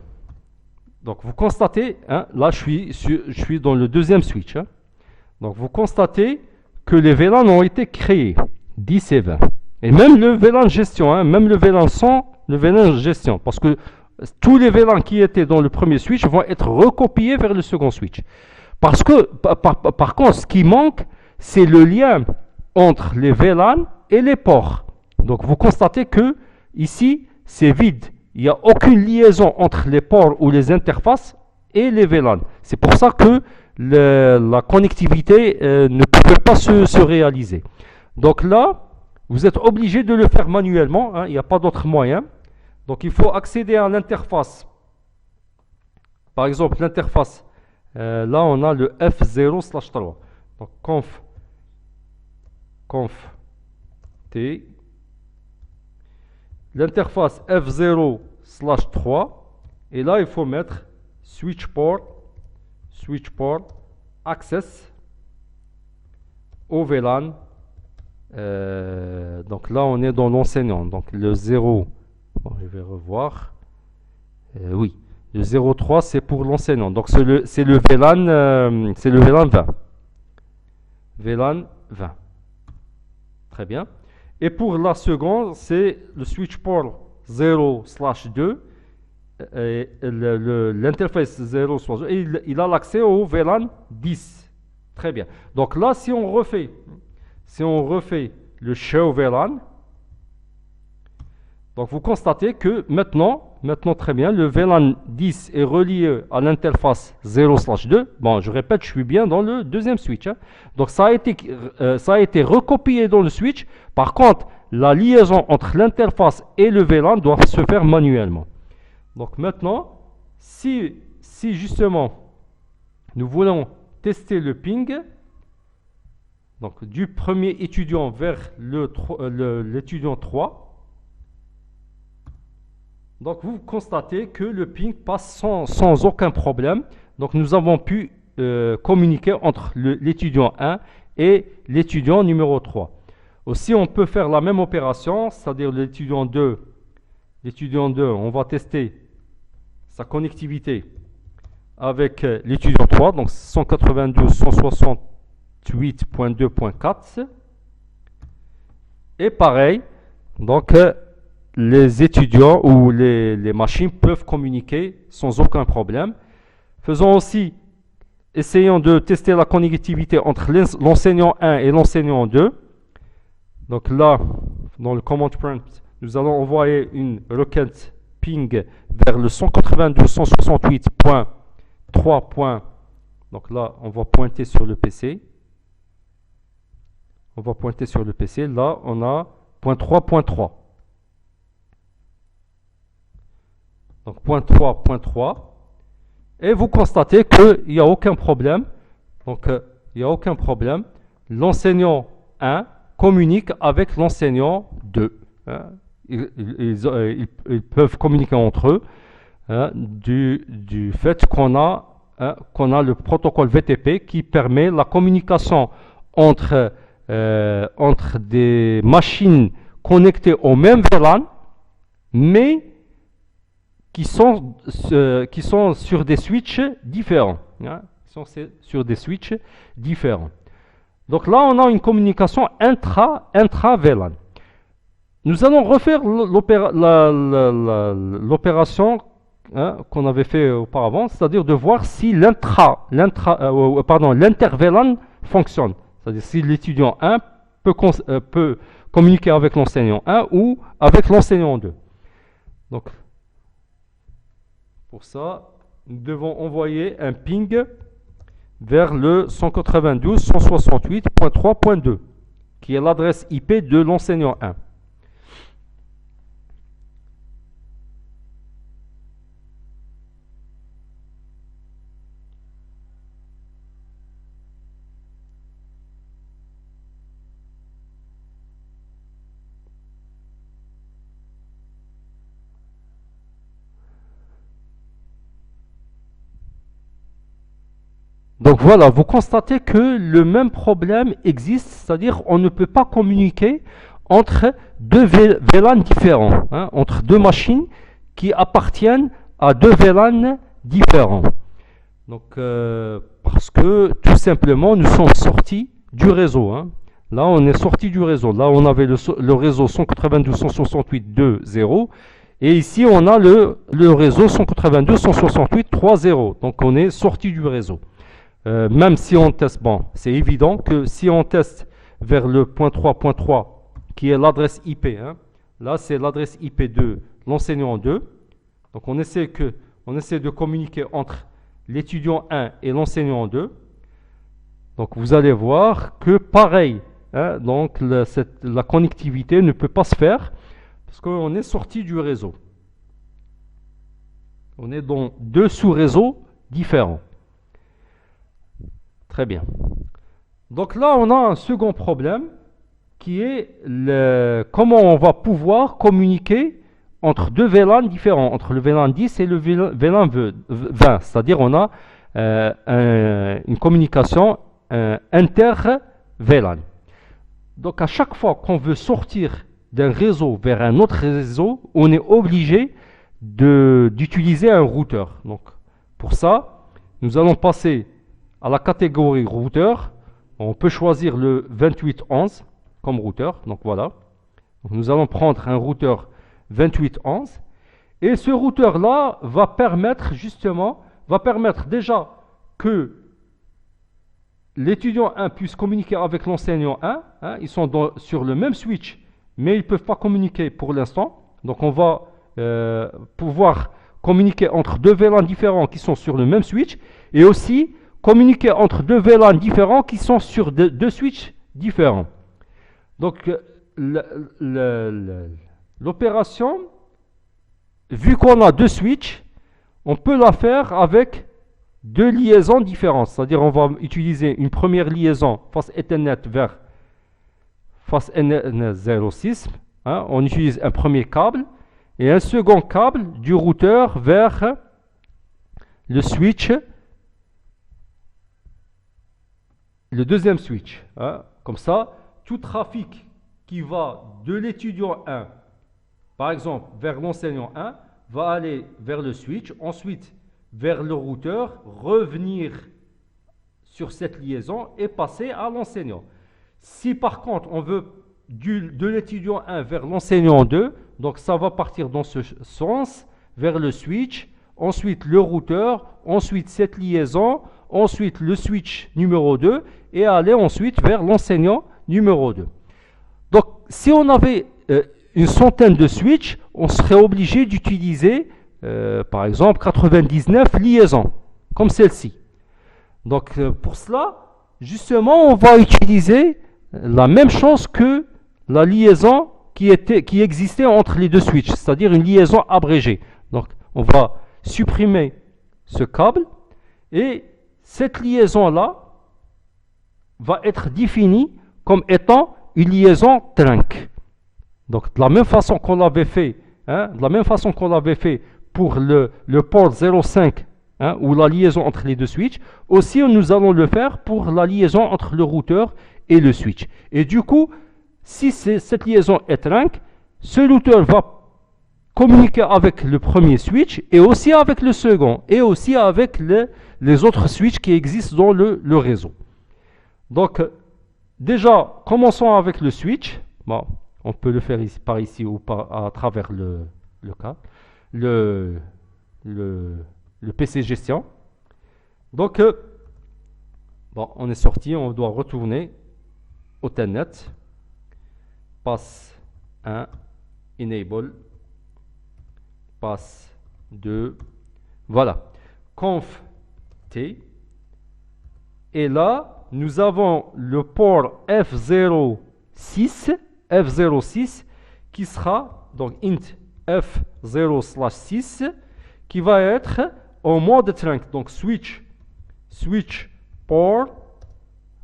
donc vous constatez, hein, là je suis dans le deuxième switch. Hein. Donc vous constatez que les VLAN ont été créés, 10 et 20. Et même le VLAN gestion, hein, même le VLAN 100, le VLAN gestion, parce que tous les VLAN qui étaient dans le premier switch vont être recopiés vers le second switch. Parce que, par contre, ce qui manque, c'est le lien entre les VLAN et les ports. Donc, vous constatez que ici, c'est vide. il n'y a aucune liaison entre les ports ou les interfaces et les VLAN. C'est pour ça que la connectivité ne peut pas se réaliser. Donc là, vous êtes obligé de le faire manuellement, hein, il n'y a pas d'autre moyen. Donc il faut accéder à l'interface. Par exemple, l'interface, là on a le F0/3. Donc conf T. L'interface F0/3. Et là il faut mettre switch port access au VLAN. Donc là on est dans l'enseignant. Donc le 0, bon, je vais revoir. Oui. Le 0,3 c'est pour l'enseignant. Donc c'est le VLAN, c'est le VLAN 20. VLAN 20. Très bien. Et pour la seconde, c'est le switch port 0/2. L'interface 0/2. Il a l'accès au VLAN 10. Très bien. Donc là, si on refait le show VLAN, donc vous constatez que maintenant très bien, le VLAN 10 est relié à l'interface 0/2. Bon, je répète, je suis bien dans le deuxième switch. Hein. Donc ça a été recopié dans le switch. Par contre, la liaison entre l'interface et le VLAN doit se faire manuellement. Donc maintenant, si justement nous voulons tester le ping, donc du premier étudiant vers l'étudiant 3, donc vous constatez que le ping passe sans aucun problème. Donc nous avons pu communiquer entre l'étudiant 1 et l'étudiant numéro 3. Aussi on peut faire la même opération, c'est-à-dire l'étudiant 2, on va tester sa connectivité avec l'étudiant 3, donc 192.168.2.4. Et pareil, donc les étudiants ou les machines peuvent communiquer sans aucun problème. Essayons de tester la connectivité entre l'enseignant 1 et l'enseignant 2. Donc là, dans le command prompt, nous allons envoyer une requête ping vers le 192.168.3. Donc là, on va pointer sur le PC. Là, on a .3.3. Donc .3.3. Et vous constatez qu'il n'y a aucun problème. Donc il n'y a aucun problème. L'enseignant 1 communique avec l'enseignant 2. Hein. Ils peuvent communiquer entre eux, hein, du fait qu'on a le protocole VTP qui permet la communication entre des machines connectées au même VLAN, mais qui sont sur des switches différents. Hein, Donc là, on a une communication intra-VLAN. Nous allons refaire l'opération, hein, qu'on avait fait auparavant, c'est-à-dire de voir si l'inter-VLAN fonctionne. C'est-à-dire si l'étudiant 1 peut communiquer avec l'enseignant 1 ou avec l'enseignant 2. Donc, pour ça, nous devons envoyer un ping vers le 192.168.3.2, qui est l'adresse IP de l'enseignant 1. Donc voilà, vous constatez que le même problème existe, c'est-à-dire on ne peut pas communiquer entre deux VLAN différents, hein, entre deux machines qui appartiennent à deux VLAN différents. Donc parce que tout simplement nous sommes sortis du réseau. Hein. Là on est sorti du réseau. Là on avait le réseau 192.168.2.0 et ici on a le réseau 192.168.3.0. Donc on est sorti du réseau. Même si on teste, bon, c'est évident que si on teste vers le .3.3 qui est l'adresse IP, hein, là c'est l'adresse IP de l'enseignant 2, Donc on essaie de communiquer entre l'étudiant 1 et l'enseignant 2. Donc vous allez voir que pareil, hein, donc la connectivité ne peut pas se faire parce qu'on est sorti du réseau. On est dans deux sous-réseaux différents. Très bien. Donc là, on a un second problème qui est comment on va pouvoir communiquer entre deux VLAN différents, entre le VLAN 10 et le VLAN 20. C'est-à-dire on a une communication inter-VLAN. Donc à chaque fois qu'on veut sortir d'un réseau vers un autre réseau, on est obligé d'utiliser un routeur. Donc pour ça, nous allons passer à la catégorie routeur. On peut choisir le 2811 comme routeur. Donc voilà. Donc, nous allons prendre un routeur 2811. Et ce routeur-là va permettre déjà que l'étudiant 1 puisse communiquer avec l'enseignant 1. Hein, ils sont sur le même switch, mais ils ne peuvent pas communiquer pour l'instant. Donc on va pouvoir communiquer entre deux VLAN différents qui sont sur le même switch et aussi communiquer entre deux VLAN différents qui sont sur deux switches différents. Donc l'opération, vu qu'on a deux switches, on peut la faire avec deux liaisons différentes. C'est-à-dire on va utiliser une première liaison face Ethernet vers face N06. Hein, on utilise un premier câble et un second câble du routeur vers le switch, le deuxième switch. Hein. Comme ça, tout trafic qui va de l'étudiant 1, par exemple, vers l'enseignant 1, va aller vers le switch, ensuite vers le routeur, revenir sur cette liaison et passer à l'enseignant. Si par contre on veut de l'étudiant 1 vers l'enseignant 2, donc ça va partir dans ce sens, vers le switch, ensuite le routeur, ensuite cette liaison, ensuite le switch numéro 2 et aller ensuite vers l'enseignant numéro 2. Donc si on avait une centaine de switches, on serait obligé d'utiliser par exemple 99 liaisons, comme celle-ci. Donc pour cela, justement, on va utiliser la même chose que la liaison qui existait entre les deux switches, c'est-à-dire une liaison abrégée. Donc on va supprimer ce câble et cette liaison-là va être définie comme étant une liaison trunk. Donc de la même façon qu'on l'avait fait, pour le port 05, hein, ou la liaison entre les deux switches, aussi nous allons le faire pour la liaison entre le routeur et le switch. Et du coup, si cette liaison est trunk, ce routeur va communiquer avec le premier switch et aussi avec le second et aussi avec les autres switches qui existent dans le réseau. Donc déjà, commençons avec le switch. Bon, on peut le faire ici, par ici ou à travers le PC gestion. Donc, bon, on est sorti, on doit retourner au telnet. Pass 1, enable. Pass 2, voilà. Conf T. Et là, nous avons le port F06 qui sera, donc int F0/6, qui va être en mode trunk. Donc switch port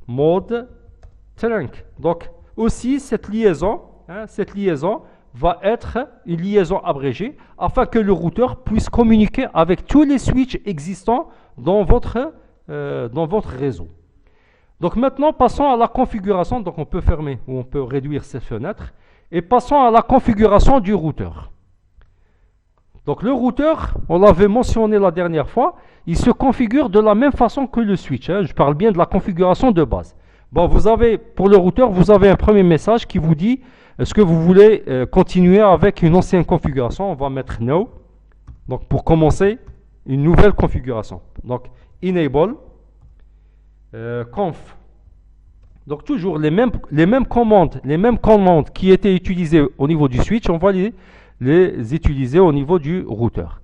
mode trunk. Donc aussi cette liaison va être une liaison abrégée afin que le routeur puisse communiquer avec tous les switches existants dans votre réseau. Donc maintenant, passons à la configuration. Donc on peut fermer ou on peut réduire cette fenêtre. Et passons à la configuration du routeur. Donc le routeur, on l'avait mentionné la dernière fois, il se configure de la même façon que le switch. Hein. Je parle bien de la configuration de base. Bon, pour le routeur, vous avez un premier message qui vous dit est-ce que vous voulez continuer avec une ancienne configuration. On va mettre No. Donc pour commencer, une nouvelle configuration. Donc enable conf. Donc toujours les mêmes commandes qui étaient utilisées au niveau du switch, on va les utiliser au niveau du routeur.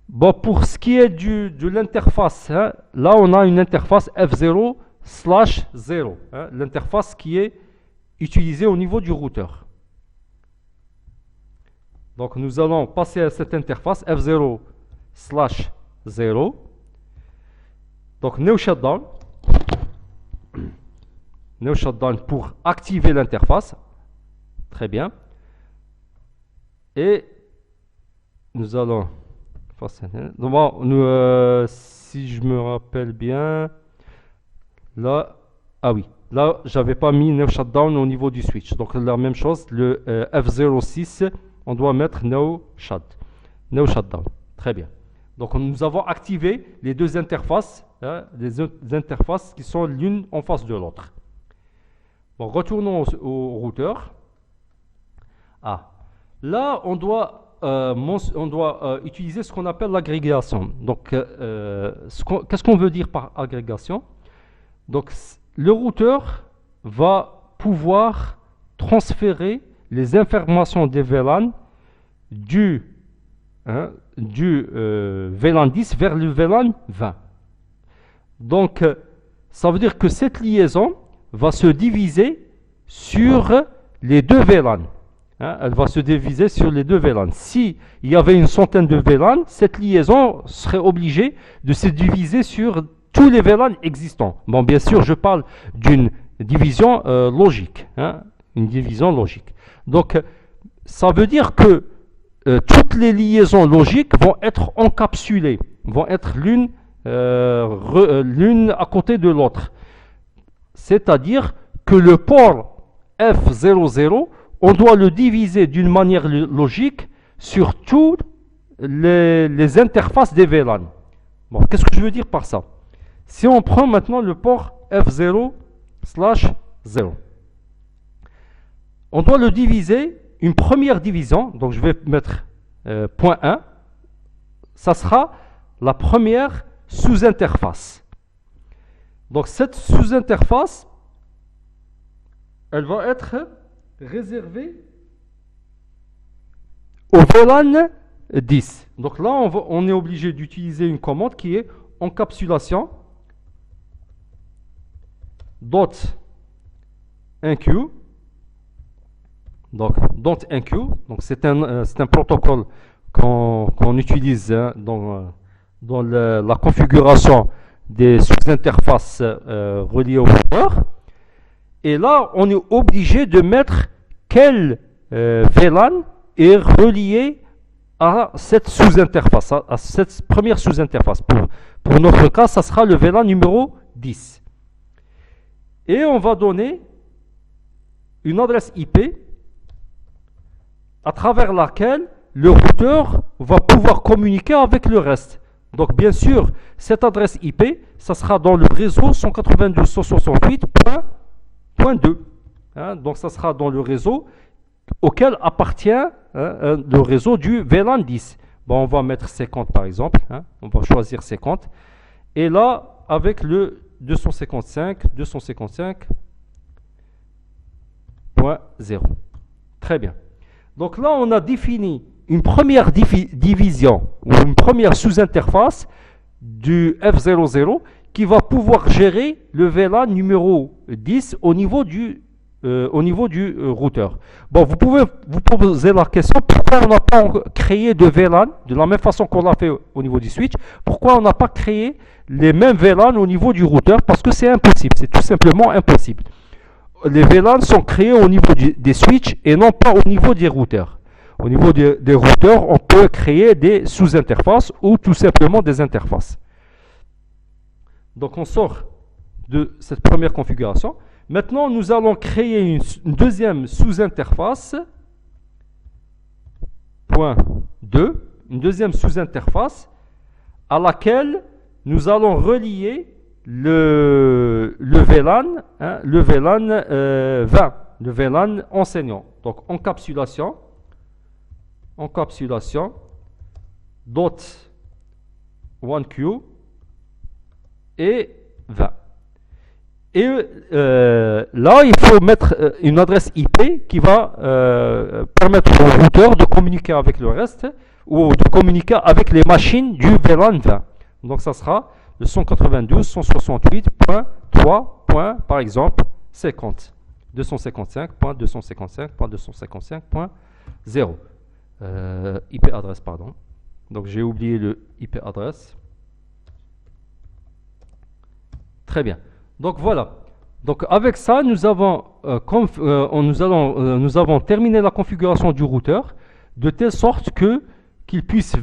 Bon, pour ce qui est de l'interface, hein, là on a une interface F0/0, hein, l'interface qui est utilisée au niveau du routeur. Donc nous allons passer à cette interface F0/0. Donc no shutdown. No shutdown pour activer l'interface. Très bien. Et nous allons... Donc, bon, si je me rappelle bien, là, ah oui, là, j'avais pas mis no shutdown au niveau du switch. Donc la même chose, le F06, on doit mettre no shutdown. Très bien. Donc nous avons activé les deux interfaces, hein, les interfaces qui sont l'une en face de l'autre. Bon, retournons au routeur. Ah, là, on doit utiliser ce qu'on appelle l'agrégation. Donc, qu'est-ce qu'on veut dire par agrégation? Donc, le routeur va pouvoir transférer les informations des VLAN du VLAN 10 vers le VLAN 20. Donc, ça veut dire que cette liaison va se diviser sur les deux VLAN. Elle va se diviser sur les deux VLAN. Si il y avait une centaine de VLAN, cette liaison serait obligée de se diviser sur tous les VLAN existants. Bon, bien sûr, je parle d'une division logique. Une division logique. Donc, ça veut dire que toutes les liaisons logiques vont être encapsulées, vont être l'une à côté de l'autre. C'est-à-dire que le port F00, on doit le diviser d'une manière logique sur toutes les interfaces des VLAN. Bon, qu'est-ce que je veux dire par ça? Si on prend maintenant le port F0/0, on doit le diviser, une première division, donc je vais mettre point 1, ça sera la première sous-interface. Donc cette sous-interface, elle va être réservée au VLAN 10. Donc là, on est obligé d'utiliser une commande qui est encapsulation .enqueue. Donc c'est un protocole qu'on utilise dans la configuration des sous-interfaces reliées au routeur. Et là, on est obligé de mettre quel VLAN est relié à cette sous-interface, à cette première sous-interface. Pour notre cas, ça sera le VLAN numéro 10. Et on va donner une adresse IP à travers laquelle le routeur va pouvoir communiquer avec le reste. Donc bien sûr, cette adresse IP, ça sera dans le réseau 192.168.2. Donc ça sera dans le réseau auquel appartient le réseau du VLAN 10. Bon, on va mettre 50 par exemple, on va choisir 50. Et là, avec le 255.0. Très bien. Donc là, on a défini une première division ou une première sous-interface du F00 qui va pouvoir gérer le VLAN numéro 10 au niveau du routeur. Bon, vous pouvez vous poser la question, pourquoi on n'a pas créé de VLAN de la même façon qu'on l'a fait au niveau du switch? Pourquoi on n'a pas créé les mêmes VLAN au niveau du routeur? Parce que c'est impossible, c'est tout simplement impossible. Les VLAN sont créés au niveau des switches et non pas au niveau des routeurs. Au niveau des routeurs, on peut créer des sous-interfaces ou tout simplement des interfaces. Donc on sort de cette première configuration. Maintenant, nous allons créer une deuxième sous-interface. Point 2, une deuxième sous-interface à laquelle nous allons relier le VLAN, le VLAN 20, le VLAN enseignant. Donc encapsulation .1Q et 20. Et là, il faut mettre une adresse IP qui va permettre au routeur de communiquer avec le reste ou de communiquer avec les machines du VLAN 20. Donc ça sera le 192.168.3. Par exemple 50. 255.255.255.0. IP adresse, pardon. Donc j'ai oublié le IP adresse. Très bien. Donc voilà. Donc avec ça, nous avons terminé la configuration du routeur de telle sorte qu'il puisse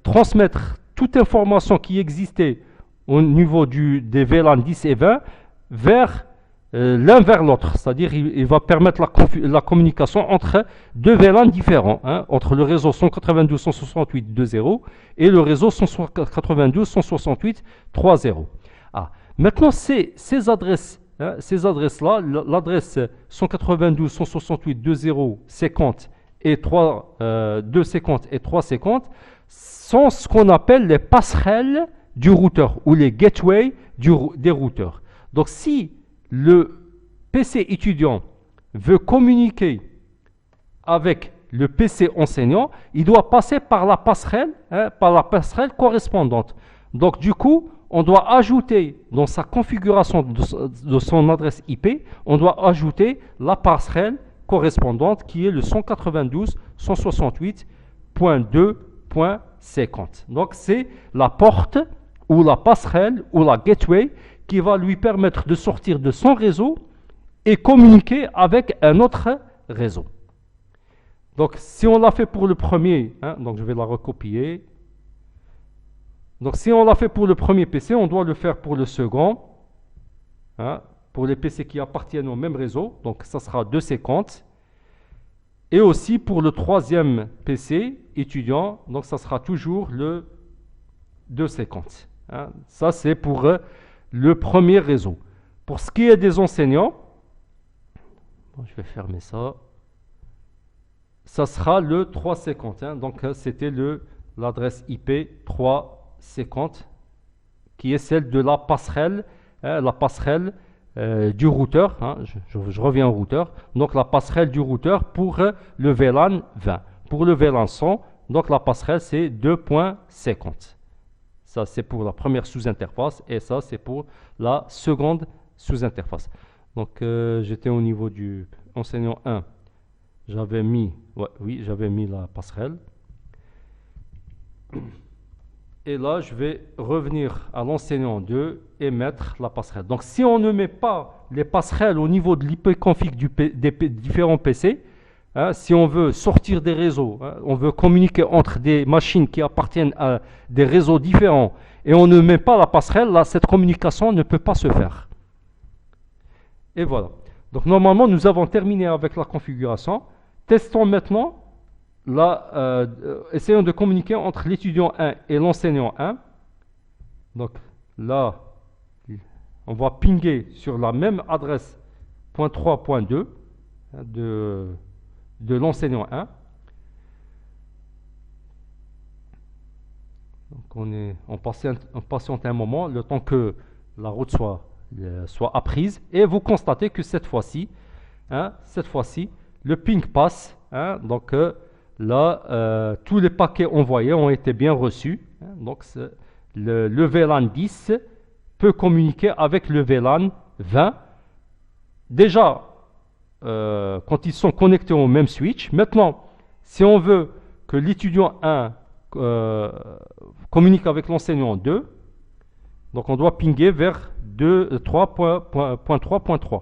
transmettre toute information qui existait au niveau des VLAN 10 et 20 vers l'un vers l'autre. C'est-à-dire il va permettre la communication entre deux VLAN différents, hein, entre le réseau 192.168.2.0 et le réseau 192.168.3.0. Maintenant, ces adresses, hein, ces-là, l'adresse 192.168.2.0 50 et 250 et 350 sont ce qu'on appelle les passerelles du routeur ou les gateways des routeurs. Donc, si le PC étudiant veut communiquer avec le PC enseignant, il doit passer par la passerelle correspondante. Donc, du coup, on doit ajouter dans sa configuration de son adresse IP, on doit ajouter la passerelle correspondante qui est le 192.168.2.50. Donc c'est la porte ou la passerelle ou la gateway qui va lui permettre de sortir de son réseau et communiquer avec un autre réseau. Donc si on l'a fait pour le premier, hein, donc je vais la recopier. Donc si on l'a fait pour le premier PC, on doit le faire pour le second, hein, pour les PC qui appartiennent au même réseau, donc ça sera 250. Et aussi pour le troisième PC étudiant, donc ça sera toujours le 250. Hein. Ça c'est pour le premier réseau. Pour ce qui est des enseignants, bon, je vais fermer ça. Ça sera le 350. Hein. Donc c'était l'adresse IP 350 qui est celle de la passerelle, hein, du routeur, hein, je reviens au routeur, donc la passerelle du routeur pour le VLAN 20. Pour le VLAN 100, donc la passerelle c'est 2.50. Ça c'est pour la première sous-interface et ça c'est pour la seconde sous-interface. Donc j'étais au niveau du enseignant 1, j'avais mis la passerelle. Et là, je vais revenir à l'enseignant 2 et mettre la passerelle. Donc, si on ne met pas les passerelles au niveau de l'IP-config des différents PC, hein, si on veut sortir des réseaux, hein, on veut communiquer entre des machines qui appartiennent à des réseaux différents, et on ne met pas la passerelle, là, cette communication ne peut pas se faire. Et voilà. Donc, normalement, nous avons terminé avec la configuration. Testons maintenant. Là, essayons de communiquer entre l'étudiant 1 et l'enseignant 1. Donc là, on va pinguer sur la même adresse .3.2 de l'enseignant 1. Donc on patiente un moment, le temps que la route soit apprise. Et vous constatez que cette fois-ci, le ping passe. Hein, donc là, tous les paquets envoyés ont été bien reçus. Hein, donc, le VLAN 10 peut communiquer avec le VLAN 20. Déjà, quand ils sont connectés au même switch. Maintenant, si on veut que l'étudiant 1 communique avec l'enseignant 2, donc on doit pinguer vers 3.3.3.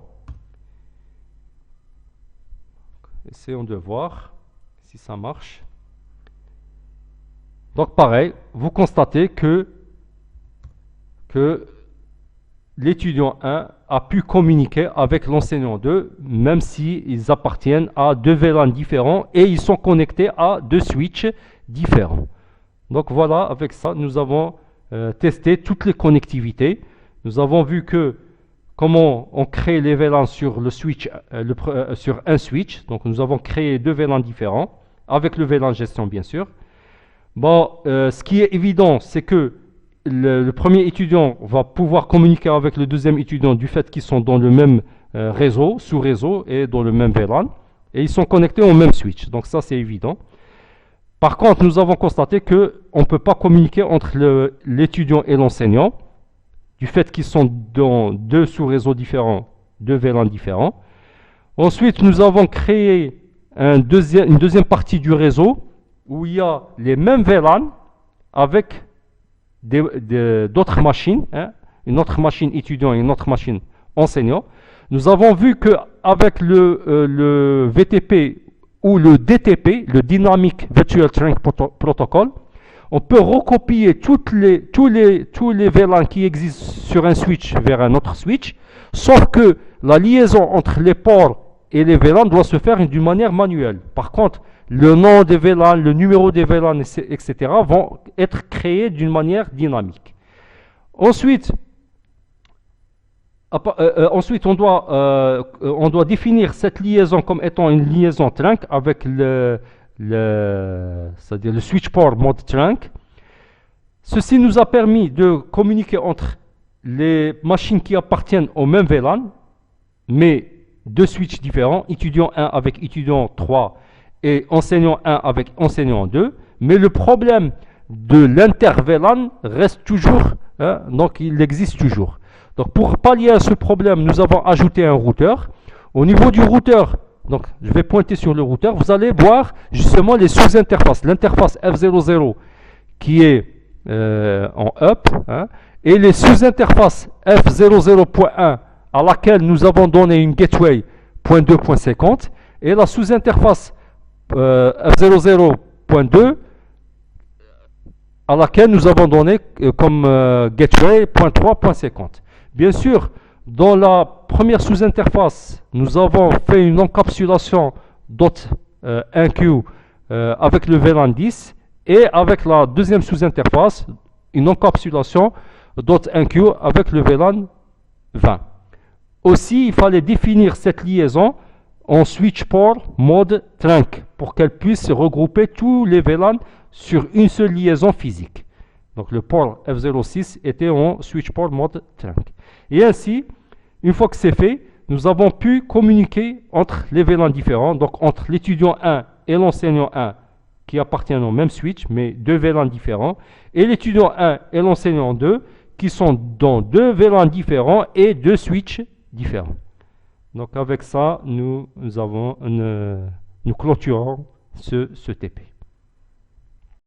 Essayons de voir si ça marche. Donc pareil, vous constatez que l'étudiant 1 a pu communiquer avec l'enseignant 2, même s'ils appartiennent à deux VLAN différents et ils sont connectés à deux switches différents. Donc voilà, avec ça, nous avons testé toutes les connectivités. Nous avons vu comment on crée les VLAN sur le switch, sur un switch. Donc nous avons créé deux VLAN différents, avec le VLAN gestion bien sûr. Bon, ce qui est évident, c'est que le premier étudiant va pouvoir communiquer avec le deuxième étudiant du fait qu'ils sont dans le même réseau, sous-réseau et dans le même VLAN. Et ils sont connectés au même switch. Donc ça, c'est évident. Par contre, nous avons constaté qu'on ne peut pas communiquer entre l'étudiant et l'enseignant, du fait qu'ils sont dans deux sous-réseaux différents, deux VLAN différents. Ensuite, nous avons créé une deuxième partie du réseau où il y a les mêmes VLAN avec d'autres machines, hein, une autre machine étudiant et une autre machine enseignant. Nous avons vu qu'avec le VTP ou le DTP, le Dynamic Virtual Trunk Protocol, on peut recopier tous les VLAN qui existent sur un switch vers un autre switch, sauf que la liaison entre les ports et les VLAN doit se faire d'une manière manuelle. Par contre, le nom des VLAN, le numéro des VLAN, etc. vont être créés d'une manière dynamique. Ensuite, on doit définir cette liaison comme étant une liaison trunk avec c'est-à-dire le switch port mode trunk. Ceci nous a permis de communiquer entre les machines qui appartiennent au même VLAN, mais deux switches différents, étudiant 1 avec étudiant 3 et enseignant 1 avec enseignant 2. Mais le problème de l'inter-VLAN reste toujours, hein, donc il existe toujours. Donc pour pallier à ce problème, nous avons ajouté un routeur. Au niveau du routeur, donc je vais pointer sur le routeur, vous allez voir justement les sous-interfaces. L'interface F00 qui est en up, hein, et les sous-interfaces F00.1 à laquelle nous avons donné une gateway .2.50 et la sous-interface F00.2 à laquelle nous avons donné comme gateway .3.50. Bien sûr, dans la première sous-interface, nous avons fait une encapsulation .1Q avec le VLAN 10 et avec la deuxième sous-interface, une encapsulation .1Q avec le VLAN 20. Aussi, il fallait définir cette liaison en switch port mode trunk pour qu'elle puisse regrouper tous les VLAN sur une seule liaison physique. Donc le port F06 était en switch port mode trunk. Et ainsi, une fois que c'est fait, nous avons pu communiquer entre les VLAN différents, donc entre l'étudiant 1 et l'enseignant 1 qui appartiennent au même switch, mais deux VLAN différents, et l'étudiant 1 et l'enseignant 2 qui sont dans deux VLAN différents et deux switches différents. Donc avec ça, nous clôturons ce TP.